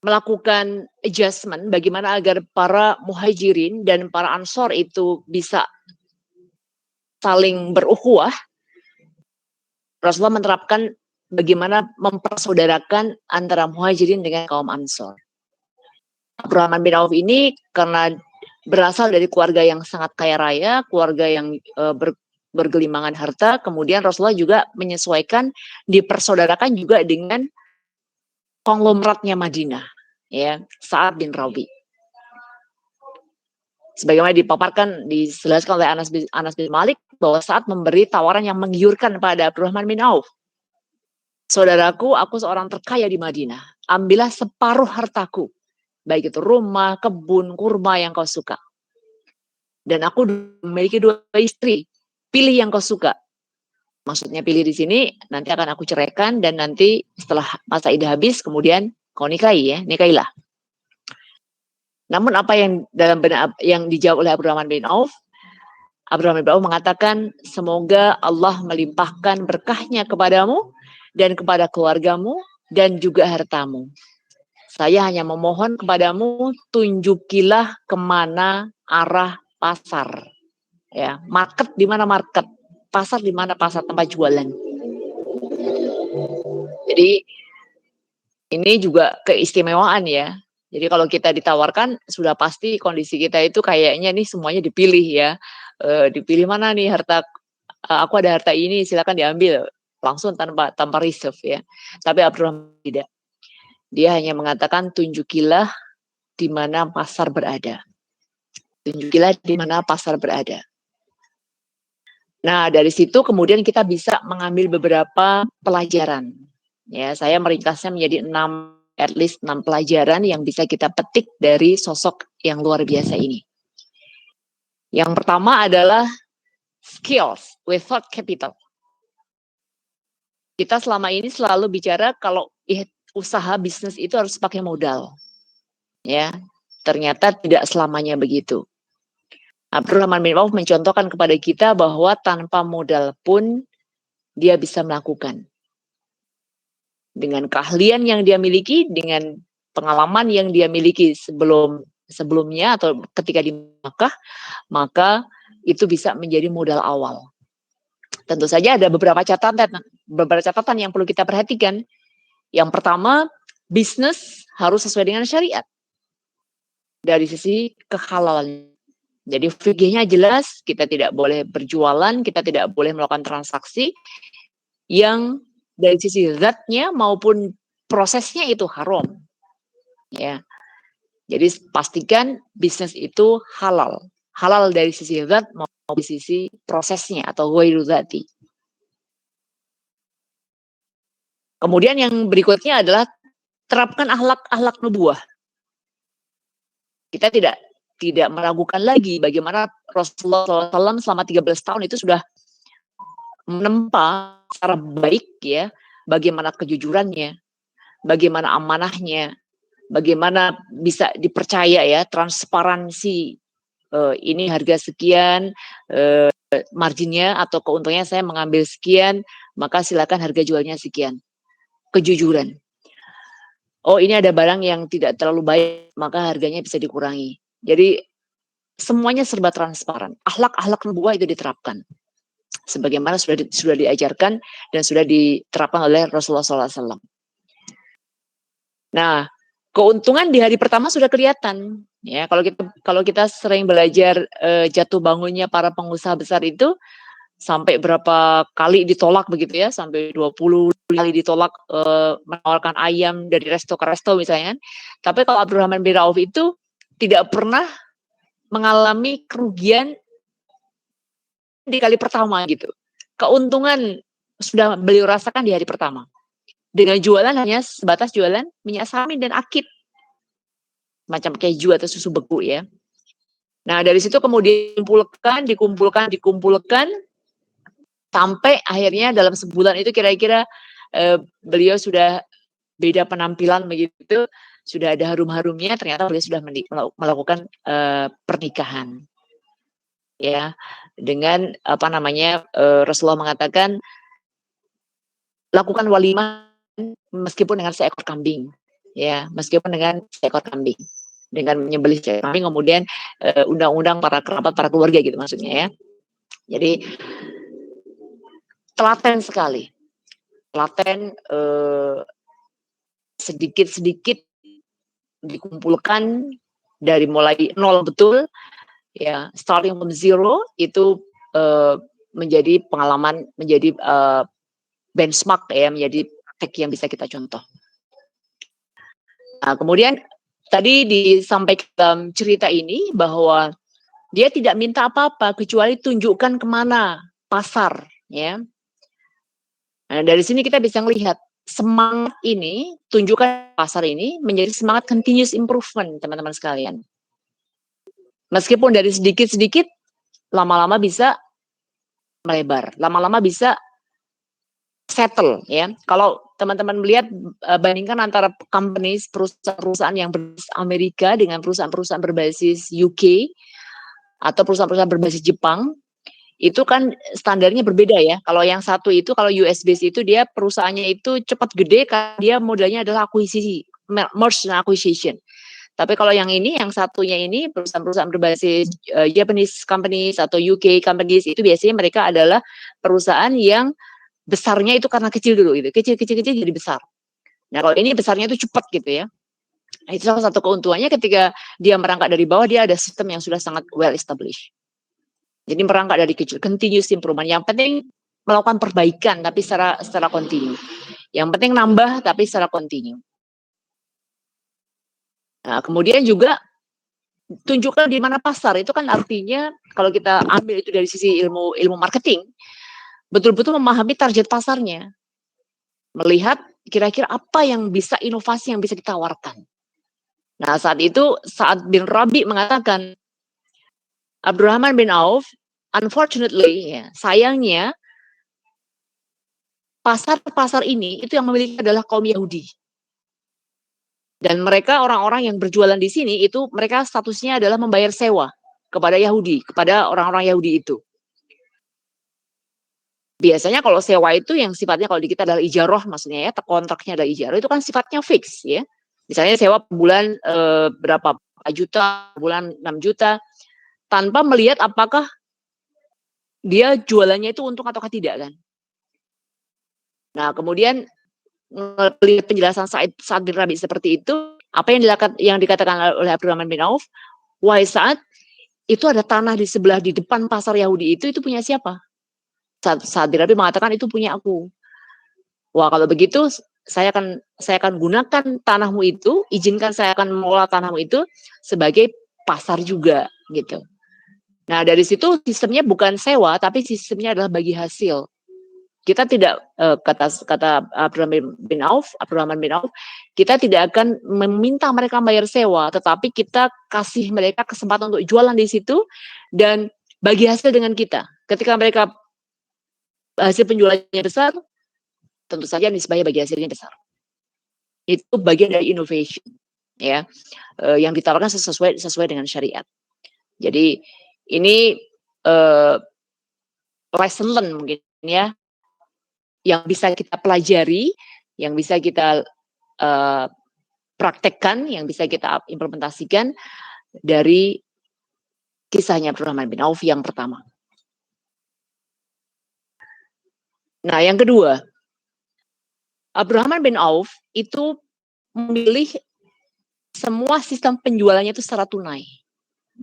melakukan adjustment, bagaimana agar para muhajirin dan para ansor itu bisa saling berukhuwah, Rasulullah menerapkan bagaimana mempersaudarakan antara muhajirin dengan kaum ansor. Abdurrahman bin Auf ini karena berasal dari keluarga yang sangat kaya raya, keluarga yang bergelimangan harta, kemudian Rasulullah juga menyesuaikan, dipersaudarakan juga dengan konglomeratnya Madinah, ya, Sa'ad bin Rabi. Sebagaimana dijelaskan oleh Anas bin Malik bahwa Sa'ad memberi tawaran yang menggiurkan pada Abdurrahman bin Auf. Saudaraku, aku seorang terkaya di Madinah. Ambillah separuh hartaku, baik itu rumah, kebun, kurma yang kau suka. Dan aku memiliki 2 istri. Pilih yang kau suka. Maksudnya pilih di sini, nanti akan aku ceraikan dan nanti setelah masa iddah habis, kemudian kau nikahilah. Namun apa yang dijawab oleh Abdurrahman bin Auf? Abdurrahman bin Auf mengatakan, semoga Allah melimpahkan berkahnya kepadamu dan kepada keluargamu dan juga hartamu. Saya hanya memohon kepadamu, tunjukilah kemana arah pasar. Ya, market di mana market, pasar di mana pasar tempat jualan. Jadi ini juga keistimewaan ya. Jadi kalau kita ditawarkan sudah pasti kondisi kita itu kayaknya nih semuanya dipilih ya. Dipilih mana nih harta, aku ada harta ini silakan diambil langsung tanpa reserve ya. Tapi Abdurrahman tidak. Dia hanya mengatakan tunjukilah di mana pasar berada. Tunjukilah di mana pasar berada. Nah, dari situ kemudian kita bisa mengambil beberapa pelajaran. Ya, saya meringkasnya menjadi 6 pelajaran yang bisa kita petik dari sosok yang luar biasa ini. Yang pertama adalah skills without capital. Kita selama ini selalu bicara kalau usaha bisnis itu harus pakai modal. Ya, ternyata tidak selamanya begitu. Abdurrahman bin Auf mencontohkan kepada kita bahwa tanpa modal pun dia bisa melakukan. Dengan keahlian yang dia miliki, dengan pengalaman yang dia miliki sebelumnya atau ketika di Makkah, maka itu bisa menjadi modal awal. Tentu saja ada beberapa catatan yang perlu kita perhatikan. Yang pertama, bisnis harus sesuai dengan syariat. Dari sisi kehalalan. Jadi fikihnya jelas, kita tidak boleh berjualan, kita tidak boleh melakukan transaksi yang dari sisi zatnya maupun prosesnya itu haram. Ya. Jadi pastikan bisnis itu halal. Halal dari sisi zat maupun dari sisi prosesnya atau ghairu dzati. Kemudian yang berikutnya adalah terapkan akhlak nubuwah. Kita tidak meragukan lagi bagaimana Rasulullah SAW selama 13 tahun itu sudah menempa secara baik ya, bagaimana kejujurannya, bagaimana amanahnya, bagaimana bisa dipercaya ya, transparansi, ini harga sekian, marginnya atau keuntungannya saya mengambil sekian, maka silakan harga jualnya sekian. Kejujuran. Oh, ini ada barang yang tidak terlalu baik, maka harganya bisa dikurangi. Jadi semuanya serba transparan. Akhlak nubuwah itu diterapkan. Sebagaimana sudah diajarkan dan sudah diterapkan oleh Rasulullah SAW. Nah, keuntungan di hari pertama sudah kelihatan. Ya, kalau kita sering belajar jatuh bangunnya para pengusaha besar itu sampai berapa kali ditolak begitu ya, sampai 20 kali ditolak menawarkan ayam dari resto ke resto misalnya. Tapi kalau Abdurrahman bin Auf itu tidak pernah mengalami kerugian di kali pertama gitu. Keuntungan sudah beliau rasakan di hari pertama. Dengan jualan hanya sebatas jualan minyak samin dan akid. Macam keju atau susu beku ya. Nah, dari situ kemudian dikumpulkan sampai akhirnya dalam sebulan itu kira-kira beliau sudah beda penampilan begitu, sudah ada harum-harumnya, ternyata beliau sudah melakukan pernikahan. Ya, dengan Rasulullah mengatakan lakukan walimah meskipun dengan seekor kambing. Ya, meskipun dengan seekor kambing. Dengan menyembelih seekor kambing kemudian undang-undang para kerabat, para keluarga gitu maksudnya ya. Jadi telaten sekali. Telaten sedikit-sedikit dikumpulkan dari mulai nol betul ya, starting from zero itu menjadi pengalaman, menjadi benchmark ya, menjadi praktek yang bisa kita contoh. Nah, kemudian tadi disampaikan cerita ini bahwa dia tidak minta apa-apa kecuali tunjukkan kemana pasar ya. Nah, dari sini kita bisa melihat semangat ini, tunjukkan pasar ini menjadi semangat continuous improvement, teman-teman sekalian. Meskipun dari sedikit-sedikit, lama-lama bisa melebar, lama-lama bisa settle ya. Kalau teman-teman melihat bandingkan antara companies, perusahaan-perusahaan yang berbasis Amerika dengan perusahaan-perusahaan berbasis UK atau perusahaan-perusahaan berbasis Jepang, itu kan standarnya berbeda ya. Kalau yang satu itu, kalau US base itu dia perusahaannya itu cepat gede karena dia modalnya adalah akuisisi, merge and acquisition. Tapi kalau yang ini, yang satunya ini perusahaan-perusahaan berbasis Japanese companies atau UK companies itu biasanya mereka adalah perusahaan yang besarnya itu karena kecil dulu gitu, kecil jadi besar. Nah kalau ini besarnya itu cepat gitu ya. Nah, itu salah satu keuntungannya ketika dia merangkak dari bawah, dia ada sistem yang sudah sangat well established. Jadi merangkak dari kecil, continuous improvement. Yang penting melakukan perbaikan tapi secara kontinu. Yang penting nambah tapi secara kontinu. Nah, kemudian juga tunjukkan di mana pasar. Itu kan artinya kalau kita ambil itu dari sisi ilmu marketing, betul-betul memahami target pasarnya. Melihat kira-kira apa yang bisa, inovasi yang bisa ditawarkan. Nah, saat itu saat bin Rabi mengatakan Abdurrahman bin Auf, unfortunately, ya, sayangnya pasar-pasar ini itu yang memiliki adalah kaum Yahudi. Dan mereka orang-orang yang berjualan di sini itu mereka statusnya adalah membayar sewa kepada Yahudi, kepada orang-orang Yahudi itu. Biasanya kalau sewa itu yang sifatnya kalau di kita adalah ijaroh maksudnya ya, kontraknya adalah ijaroh itu kan sifatnya fix ya. Misalnya sewa per bulan berapa 4 juta, bulan 6 juta, tanpa melihat apakah dia jualannya itu untung ataukah tidak kan. Nah kemudian melihat penjelasan Sa'ad bin Rabi seperti itu, apa yang dikatakan oleh Abdurrahman bin Auf, wahai Sa'ad, itu ada tanah di sebelah di depan pasar Yahudi itu punya siapa? Sa'ad bin Rabi mengatakan itu punya aku. Wah kalau begitu saya akan gunakan tanahmu itu, izinkan saya akan mengelola tanahmu itu sebagai pasar juga gitu. Nah dari situ sistemnya bukan sewa tapi sistemnya adalah bagi hasil. Kita tidak kata Abdurrahman bin Auf, kita tidak akan meminta mereka bayar sewa, tetapi kita kasih mereka kesempatan untuk jualan di situ dan bagi hasil dengan kita. Ketika mereka hasil penjualannya besar, tentu saja nisbahnya bagi hasilnya besar. Itu bagian dari innovation, ya, yang ditawarkan sesuai dengan syariat. Jadi ini lesson learn mungkin ya, yang bisa kita pelajari, yang bisa kita praktekkan, yang bisa kita implementasikan dari kisahnya Abdurrahman bin Auf yang pertama. Nah, yang kedua, Abdurrahman bin Auf itu memilih semua sistem penjualannya itu secara tunai.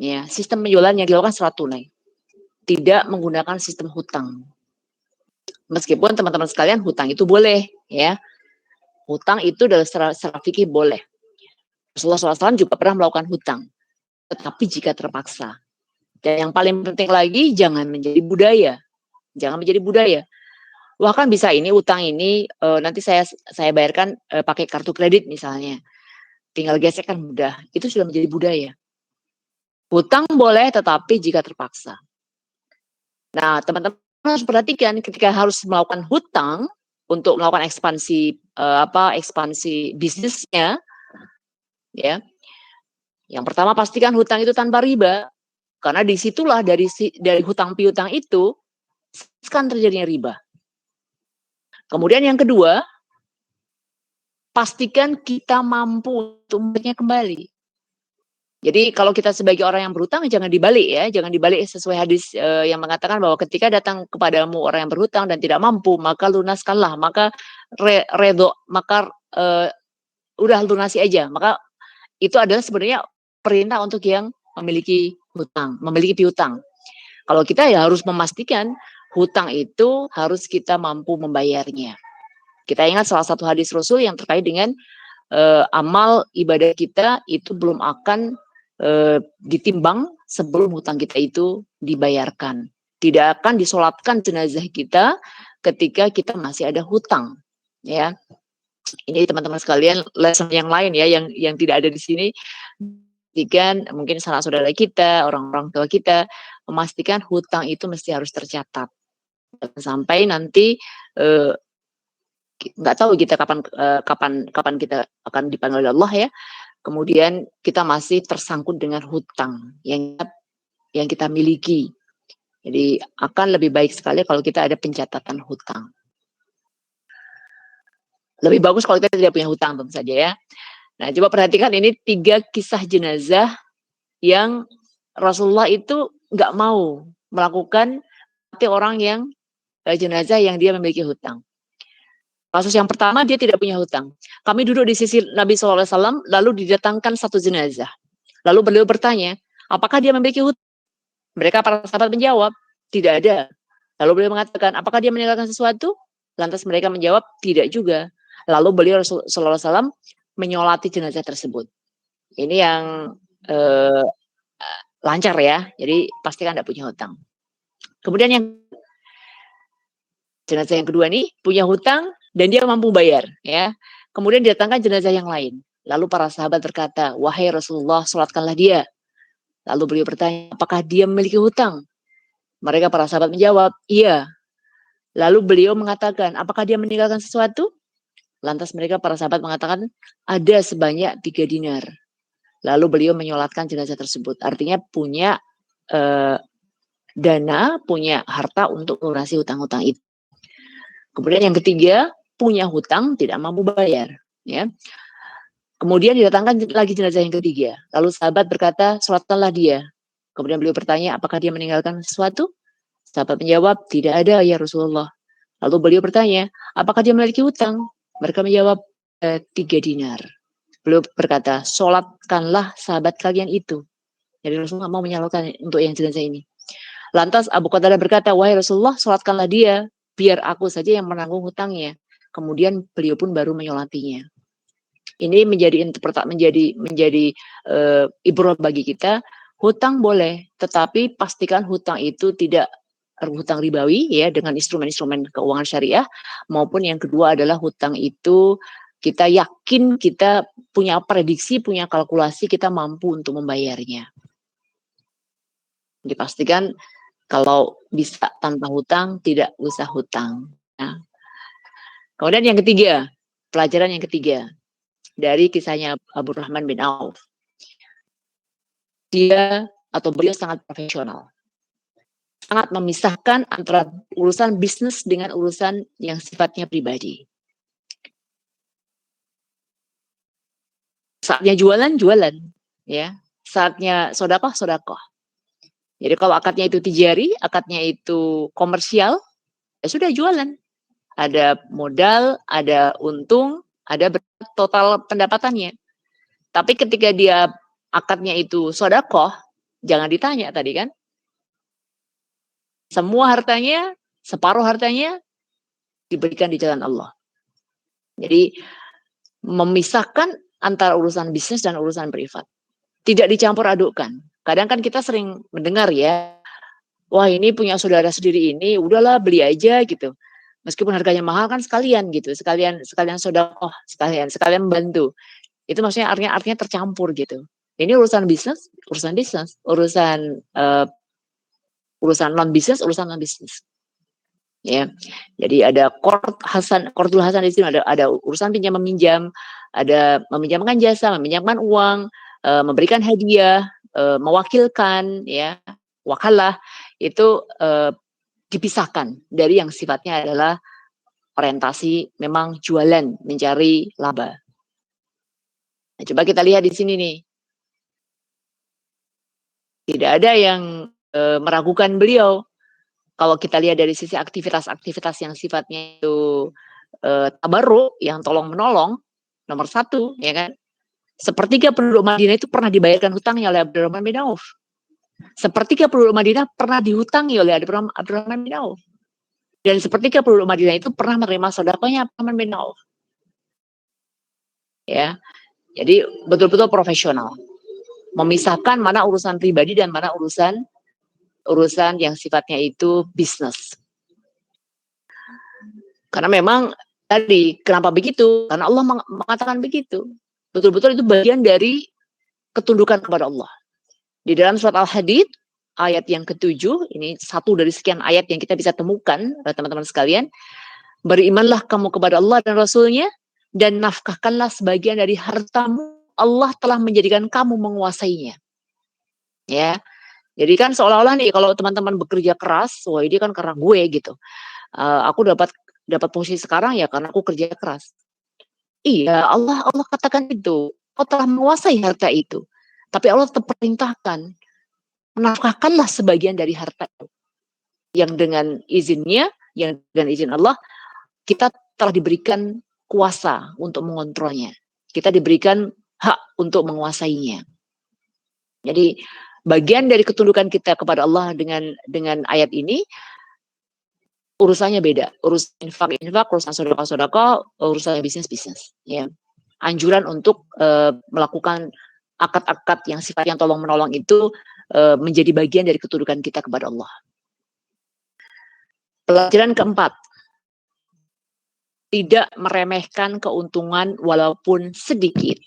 Ya, sistem penjualan yang dilakukan secara tunai. Tidak menggunakan sistem hutang. Meskipun teman-teman sekalian hutang itu boleh, ya. Hutang itu dalam secara fikih boleh. Rasulullah SAW juga pernah melakukan hutang. Tetapi jika terpaksa. Dan yang paling penting lagi, jangan menjadi budaya. Jangan menjadi budaya. Wah kan bisa ini, utang ini, nanti saya bayarkan pakai kartu kredit misalnya. Tinggal gesek kan mudah. Itu sudah menjadi budaya. Hutang boleh, tetapi jika terpaksa. Nah, teman-teman harus perhatikan ketika harus melakukan hutang untuk melakukan ekspansi ekspansi bisnisnya, ya. Yang pertama pastikan hutang itu tanpa riba, karena disitulah dari hutang piutang itu kan terjadinya riba. Kemudian yang kedua, pastikan kita mampu untuk membayarnya kembali. Jadi kalau kita sebagai orang yang berhutang jangan dibalik ya, jangan dibalik sesuai hadis yang mengatakan bahwa ketika datang kepadamu orang yang berhutang dan tidak mampu, maka lunaskanlah, maka redo, maka udah lunasi aja. Maka itu adalah sebenarnya perintah untuk yang memiliki hutang, memiliki piutang. Kalau kita ya harus memastikan hutang itu harus kita mampu membayarnya. Kita ingat salah satu hadis Rasul yang terkait dengan amal ibadah kita itu belum akan ditimbang sebelum hutang kita itu dibayarkan. Tidak akan disolatkan jenazah kita ketika kita masih ada hutang, ya. Ini teman-teman sekalian lesson yang lain ya, yang tidak ada di sini. Pastikan mungkin sanak saudara kita, orang-orang tua kita memastikan hutang itu mesti harus tercatat. Sampai nanti nggak tahu kita kapan kita akan dipanggil oleh Allah ya. Kemudian kita masih tersangkut dengan hutang yang kita miliki. Jadi akan lebih baik sekali kalau kita ada pencatatan hutang. Lebih bagus kalau kita tidak punya hutang tentu saja ya. Nah coba perhatikan ini 3 kisah jenazah yang Rasulullah itu nggak mau melakukan orang yang jenazah yang dia memiliki hutang. Kasus yang pertama dia tidak punya hutang. Kami duduk di sisi Nabi SAW lalu didatangkan satu jenazah. Lalu beliau bertanya, apakah dia memiliki hutang? Mereka para sahabat menjawab, tidak ada. Lalu beliau mengatakan, apakah dia meninggalkan sesuatu? Lantas mereka menjawab, tidak juga. Lalu beliau Rasulullah SAW menyolati jenazah tersebut. Ini yang lancar ya, jadi pastikan tidak punya hutang. Kemudian yang jenazah yang kedua nih punya hutang dan dia mampu bayar, ya. Kemudian didatangkan jenazah yang lain. Lalu para sahabat berkata, wahai Rasulullah, sholatkanlah dia. Lalu beliau bertanya, apakah dia memiliki hutang? Mereka para sahabat menjawab, iya. Lalu beliau mengatakan, apakah dia meninggalkan sesuatu? Lantas mereka para sahabat mengatakan, ada sebanyak 3 dinar. Lalu beliau menyolatkan jenazah tersebut. Artinya punya dana, punya harta untuk melunasi hutang-hutang itu. Kemudian yang ketiga, punya hutang tidak mampu bayar. Ya. Kemudian didatangkan lagi jenazah yang ketiga. Lalu sahabat berkata, sholatkanlah dia. Kemudian beliau bertanya, apakah dia meninggalkan sesuatu? Sahabat menjawab, tidak ada ya Rasulullah. Lalu beliau bertanya, apakah dia memiliki hutang? Mereka menjawab, 3 dinar. Beliau berkata, sholatkanlah sahabat kalian itu. Jadi Rasulullah mau menyalurkan untuk yang jenazah ini. Lantas Abu Qatadah berkata, wahai Rasulullah, sholatkanlah dia, biar aku saja yang menanggung hutangnya. Kemudian beliau pun baru menyolatinya. Ini menjadi ibrah bagi kita. Hutang boleh, tetapi pastikan hutang itu tidak hutang ribawi ya dengan instrumen-instrumen keuangan syariah, maupun yang kedua adalah hutang itu kita yakin kita punya prediksi, punya kalkulasi kita mampu untuk membayarnya. Dipastikan kalau bisa tanpa hutang, tidak usah hutang. Nah, kemudian yang ketiga, pelajaran yang ketiga dari kisahnya Abu Rahman bin Auf. Dia atau beliau sangat profesional. Sangat memisahkan antara urusan bisnis dengan urusan yang sifatnya pribadi. Saatnya jualan, jualan. Ya. Saatnya sodakoh, sodakoh. Jadi kalau akadnya itu tijari, akadnya itu komersial, ya sudah jualan. Ada modal, ada untung, ada total pendapatannya. Tapi ketika dia akadnya itu sodakoh, jangan ditanya tadi kan. Semua hartanya, separuh hartanya diberikan di jalan Allah. Jadi memisahkan antara urusan bisnis dan urusan privat. Tidak dicampur adukkan. Kadang kan kita sering mendengar ya, wah ini punya saudara sendiri ini, udahlah beli aja gitu. Meskipun harganya mahal kan sekalian gitu, sekalian sedekah, sekalian membantu. Itu maksudnya artinya tercampur gitu. Ini urusan bisnis, urusan non bisnis, urusan non bisnis. Ya. Jadi ada Qardul Hasan di sini ada urusan pinjam meminjam, ada meminjamkan jasa, meminjamkan uang, memberikan hadiah, mewakilkan ya, wakalah itu dipisahkan dari yang sifatnya adalah orientasi memang jualan, mencari laba. Nah, coba kita lihat di sini nih. Tidak ada yang meragukan beliau. Kalau kita lihat dari sisi aktivitas-aktivitas yang sifatnya itu tabarruk, yang tolong menolong, nomor satu, ya kan? Sepertiga penduduk Madinah itu pernah dibayarkan hutangnya oleh Abdurrahman bin Auf. Sepertiga penduduk Madinah pernah dihutangi oleh Abdurrahman bin Auf. Dan sepertiga penduduk Madinah itu pernah menerima sedekahnya Abdurrahman bin Auf. Ya, jadi betul-betul profesional. Memisahkan mana urusan pribadi dan mana urusan yang sifatnya itu bisnis. Karena memang tadi kenapa begitu? Karena Allah mengatakan begitu. Betul-betul itu bagian dari ketundukan kepada Allah. Di dalam surat Al-Hadid ayat yang ke-7, ini satu dari sekian ayat yang kita bisa temukan, teman-teman sekalian. Berimanlah kamu kepada Allah dan Rasul-Nya dan nafkahkanlah sebagian dari hartamu. Allah telah menjadikan kamu menguasainya. Ya. Jadi kan seolah-olah nih kalau teman-teman bekerja keras, wah ini kan karena gue gitu. Aku dapat posisi sekarang ya karena aku kerja keras. Iya, Allah katakan itu. Allah telah menguasai harta itu. Tapi Allah tetap perintahkan, menafkahkanlah sebagian dari harta itu. Yang dengan izinnya, yang dengan izin Allah, kita telah diberikan kuasa untuk mengontrolnya. Kita diberikan hak untuk menguasainya. Jadi bagian dari ketundukan kita kepada Allah dengan ayat ini urusannya beda. Urusan infak, urusan sedekah, urusan bisnis. Ya. Anjuran untuk melakukan akad-akad yang sifatnya tolong menolong itu menjadi bagian dari ketundukan kita kepada Allah. Pelajaran keempat, tidak meremehkan keuntungan walaupun sedikit.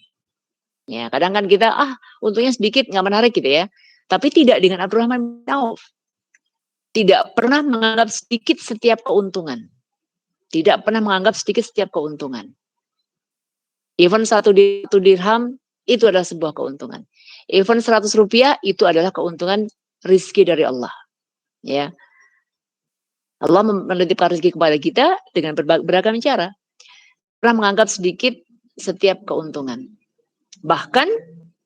Ya, kadang kan kita untungnya sedikit nggak menarik gitu ya. Tapi tidak dengan Abdurrahman bin Auf. Tidak pernah menganggap sedikit setiap keuntungan. Tidak pernah menganggap sedikit setiap keuntungan. Even 1 dirham itu adalah sebuah keuntungan. Even 100 rupiah itu adalah keuntungan rizki dari Allah. Ya, Allah menitipkan rezeki kepada kita dengan beragam cara. Pernah menganggap sedikit setiap keuntungan. Bahkan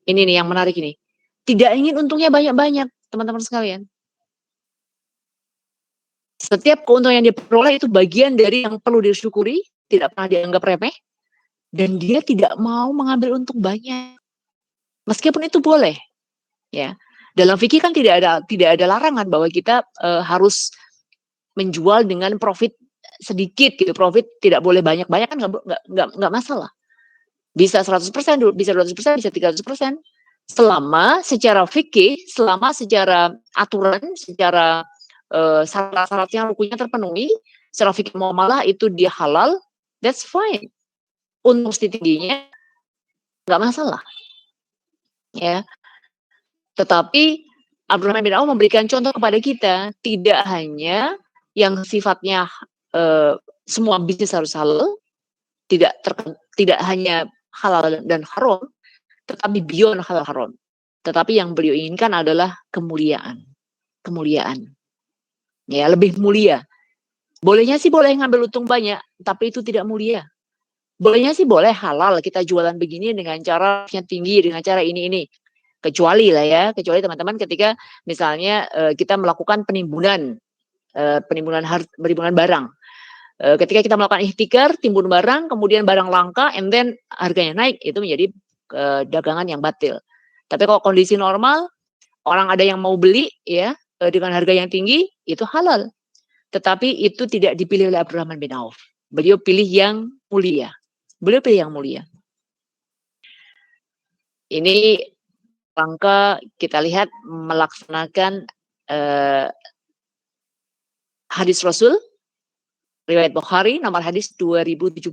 ini nih yang menarik ini, tidak ingin untungnya banyak-banyak, teman-teman sekalian. Setiap keuntungan yang diperoleh itu bagian dari yang perlu disyukuri, tidak pernah dianggap remeh, dan dia tidak mau mengambil untung banyak. Meskipun itu boleh, ya. Dalam fikih kan tidak ada larangan bahwa kita harus menjual dengan profit sedikit gitu. Profit tidak boleh banyak-banyak kan nggak masalah. Bisa 100%, bisa 200%, bisa 300%. Selama secara fikih, selama secara aturan, secara syarat-syaratnya rukunnya terpenuhi, secara fikih muamalah itu dia halal, that's fine. Untung setingginya nggak masalah, ya. Tetapi Abdurrahman bin Auf memberikan contoh kepada kita, tidak hanya yang sifatnya semua bisnis harus halal, tidak hanya halal dan haram, tetapi beyond halal haram. Tetapi yang beliau inginkan adalah kemuliaan. Kemuliaan. Ya, lebih mulia. Bolehnya sih boleh ngambil untung banyak, tapi itu tidak mulia. Bolehnya sih boleh halal kita jualan begini dengan cara yang tinggi, dengan cara ini. Kecuali lah ya, kecuali teman-teman ketika misalnya kita melakukan penimbunan barang. Ketika kita melakukan ihtikar, timbun barang, kemudian barang langka, and then harganya naik, itu menjadi dagangan yang batil. Tapi kalau kondisi normal, orang ada yang mau beli ya dengan harga yang tinggi, itu halal. Tetapi itu tidak dipilih oleh Abdurrahman bin Auf. Beliau pilih yang mulia. Ini rangka kita lihat melaksanakan hadis Rasul, riwayat Bukhari, nomor hadis 2076.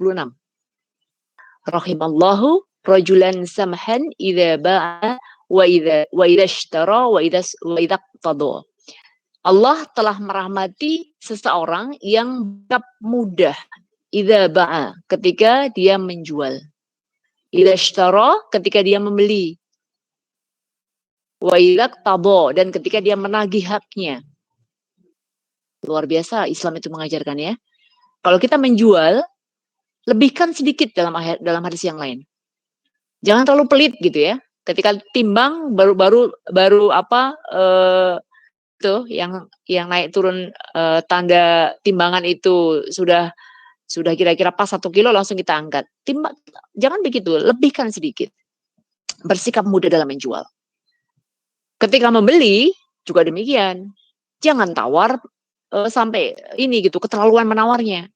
Rahimallahu rajulan samhan idza ba'a wa idza ishtara wa idza qada. Allah telah merahmati seseorang yang mudah idza ba'a, ketika dia menjual. Idza ishtara, ketika dia membeli. Wa idza qada, dan ketika dia menagih haknya. Luar biasa Islam itu mengajarkan ya. Kalau kita menjual, lebihkan sedikit dalam hadis yang lain. Jangan terlalu pelit gitu ya. Ketika timbang baru itu yang naik turun tanda timbangan itu sudah kira-kira pas 1 kilo langsung kita angkat. Jangan begitu, lebihkan sedikit. Bersikap mudah dalam menjual. Ketika membeli juga demikian. Jangan tawar sampai ini gitu, keterlaluan menawarnya.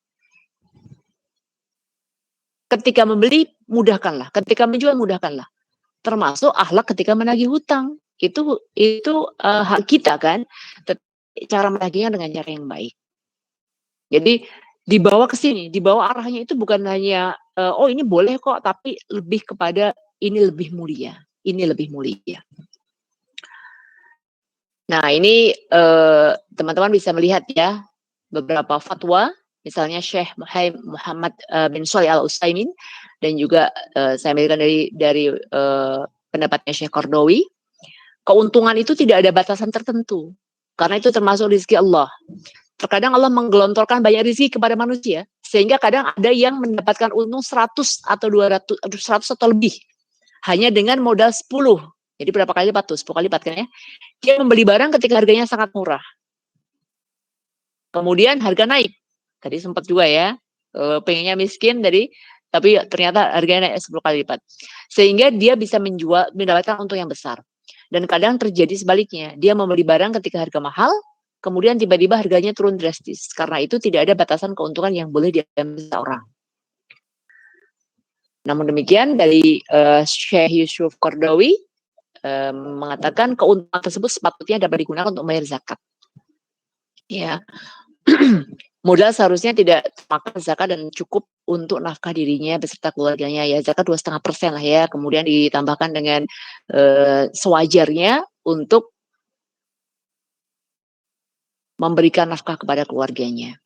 Ketika membeli, mudahkanlah. Ketika menjual, mudahkanlah. Termasuk akhlak ketika menagih hutang. Itu hak kita kan. Cara menagihnya dengan cara yang baik. Jadi dibawa ke sini, dibawa arahnya itu bukan hanya oh ini boleh kok, tapi lebih kepada ini lebih mulia. Ini lebih mulia. Nah, ini teman-teman bisa melihat ya beberapa fatwa, misalnya Syekh Muhammad bin Shalih Al-Utsaimin, dan juga saya ambilkan dari pendapatnya Syekh Qardawi. Keuntungan itu tidak ada batasan tertentu, karena itu termasuk rezeki Allah. Terkadang Allah menggelontorkan banyak rezeki kepada manusia, sehingga kadang ada yang mendapatkan untung 100 atau 200, 100 atau lebih, hanya dengan modal 10. Jadi berapa kali lipat tuh? 10 kali lipat kan ya? Dia membeli barang ketika harganya sangat murah. Kemudian harga naik. Tadi sempat juga ya, pengennya miskin tadi, tapi ternyata harganya naik 10 kali lipat. Sehingga dia bisa mendapatkan untung yang besar. Dan kadang terjadi sebaliknya. Dia membeli barang ketika harga mahal, kemudian tiba-tiba harganya turun drastis. Karena itu tidak ada batasan keuntungan yang boleh diambil seseorang. Namun demikian, dari Syekh Yusuf Qardawi mengatakan keuntungan tersebut sepatutnya dapat digunakan untuk membayar zakat. Ya, modal seharusnya tidak makan zakat dan cukup untuk nafkah dirinya beserta keluarganya. Ya, zakat 2,5% lah ya. Kemudian ditambahkan dengan sewajarnya untuk memberikan nafkah kepada keluarganya.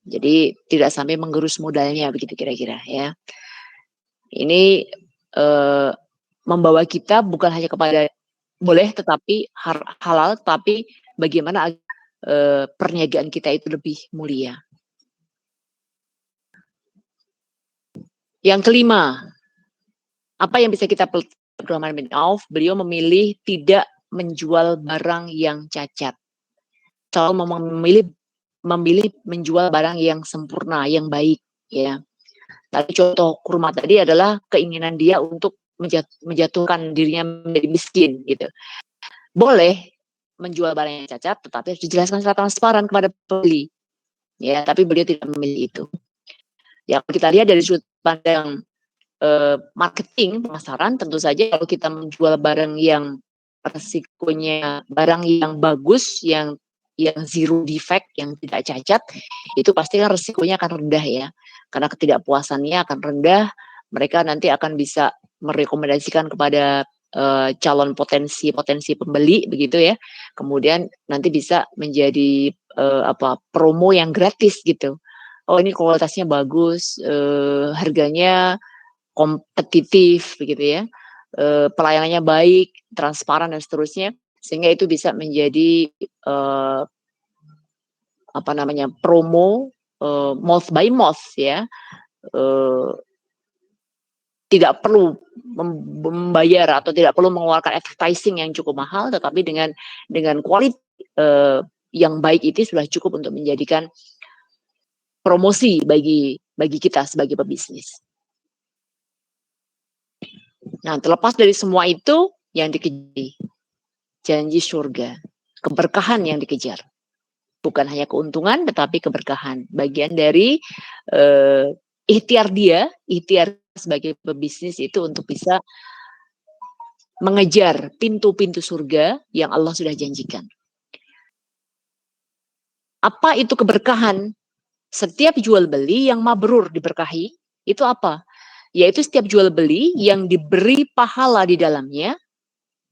Jadi tidak sampai menggerus modalnya begitu kira-kira ya. Ini, membawa kita bukan hanya kepada boleh tetapi halal, tapi bagaimana perniagaan kita itu lebih mulia. Yang kelima, apa yang bisa kita Abdurrahman bin Auf, beliau memilih tidak menjual barang yang cacat. Selalu memilih menjual barang yang sempurna, yang baik, ya. Tadi contoh kurma tadi adalah keinginan dia untuk menjatuhkan dirinya menjadi miskin, gitu. Boleh menjual barang yang cacat, tetapi harus dijelaskan secara transparan kepada pembeli. Ya, tapi beliau tidak memilih itu. Ya, kita lihat dari sudut pandang marketing pemasaran, tentu saja kalau kita menjual barang yang resikonya barang yang bagus, yang zero defect, yang tidak cacat, itu pasti kan resikonya akan rendah ya. Karena ketidakpuasannya akan rendah, mereka nanti akan bisa merekomendasikan kepada calon potensi pembeli begitu ya. Kemudian nanti bisa menjadi promo yang gratis gitu. Oh ini kualitasnya bagus, harganya kompetitif begitu ya, pelayanannya baik, transparan dan seterusnya, sehingga itu bisa menjadi promo month by month ya, tidak perlu membayar atau tidak perlu mengeluarkan advertising yang cukup mahal, tetapi dengan kualitas yang baik itu sudah cukup untuk menjadikan promosi bagi kita sebagai pebisnis. Nah, terlepas dari semua itu, yang dikejar janji surga, keberkahan yang dikejar. Bukan hanya keuntungan, tetapi keberkahan. Bagian dari ikhtiar sebagai pebisnis itu untuk bisa mengejar pintu-pintu surga yang Allah sudah janjikan. Apa itu keberkahan? Setiap jual beli yang mabrur diberkahi, itu apa? Yaitu setiap jual beli yang diberi pahala di dalamnya.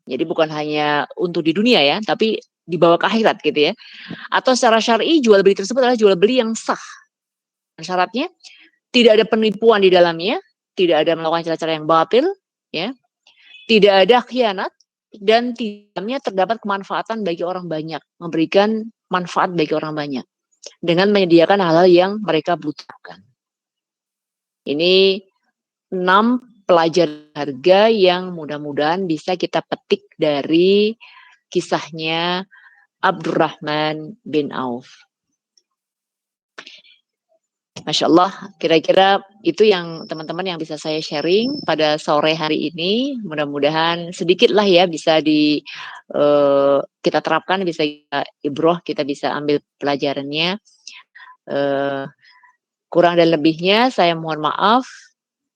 Jadi bukan hanya untuk di dunia ya, tapi dibawa ke akhirat gitu ya. Atau secara syar'i jual beli tersebut adalah jual beli yang sah. Syaratnya tidak ada penipuan di dalamnya, tidak ada melakukan cara-cara yang batil, ya, tidak ada khianat, dan di dalamnya terdapat kemanfaatan bagi orang banyak, memberikan manfaat bagi orang banyak dengan menyediakan hal-hal yang mereka butuhkan. Ini 6 pelajaran harga yang mudah-mudahan bisa kita petik dari kisahnya Abdurrahman bin Auf. Masya Allah, kira-kira itu yang teman-teman yang bisa saya sharing pada sore hari ini. Mudah-mudahan sedikitlah ya bisa kita terapkan, bisa ibroh, kita bisa ambil pelajarannya. Kurang dan lebihnya saya mohon maaf.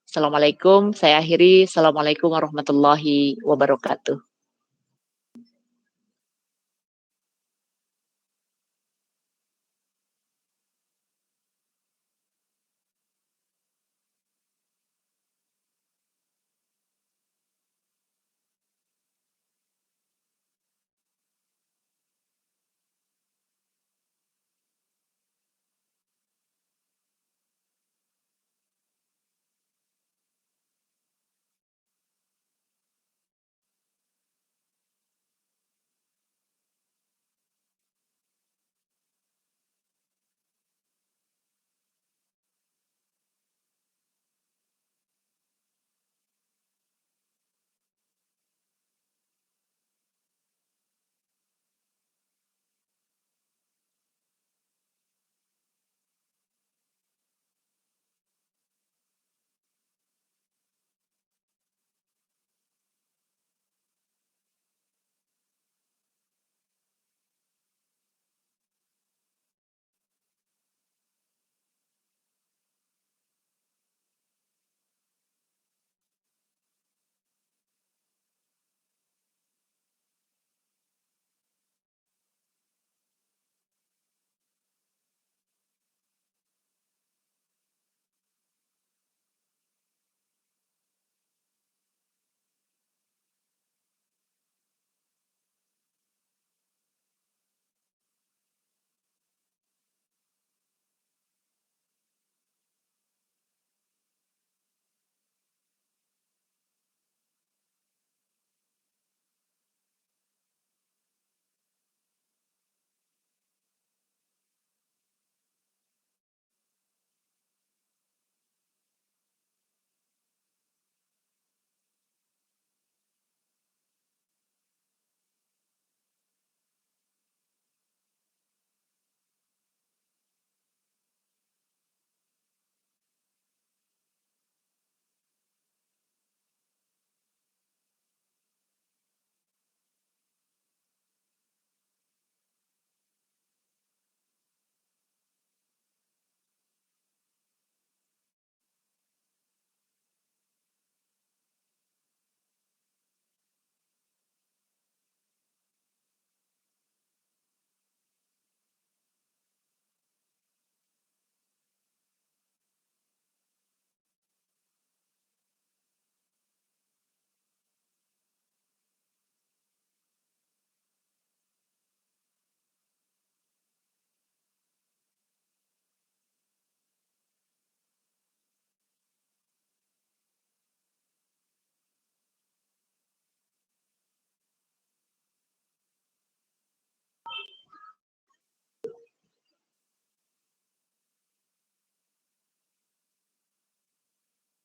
Assalamualaikum, saya akhiri. Assalamualaikum warahmatullahi wabarakatuh.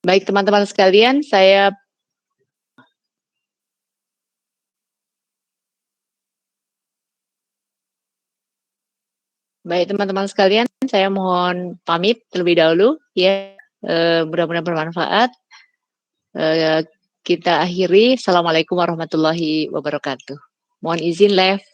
Baik teman-teman sekalian, saya mohon pamit terlebih dahulu ya, mudah-mudahan bermanfaat. Kita akhiri. Assalamualaikum warahmatullahi wabarakatuh. Mohon izin live.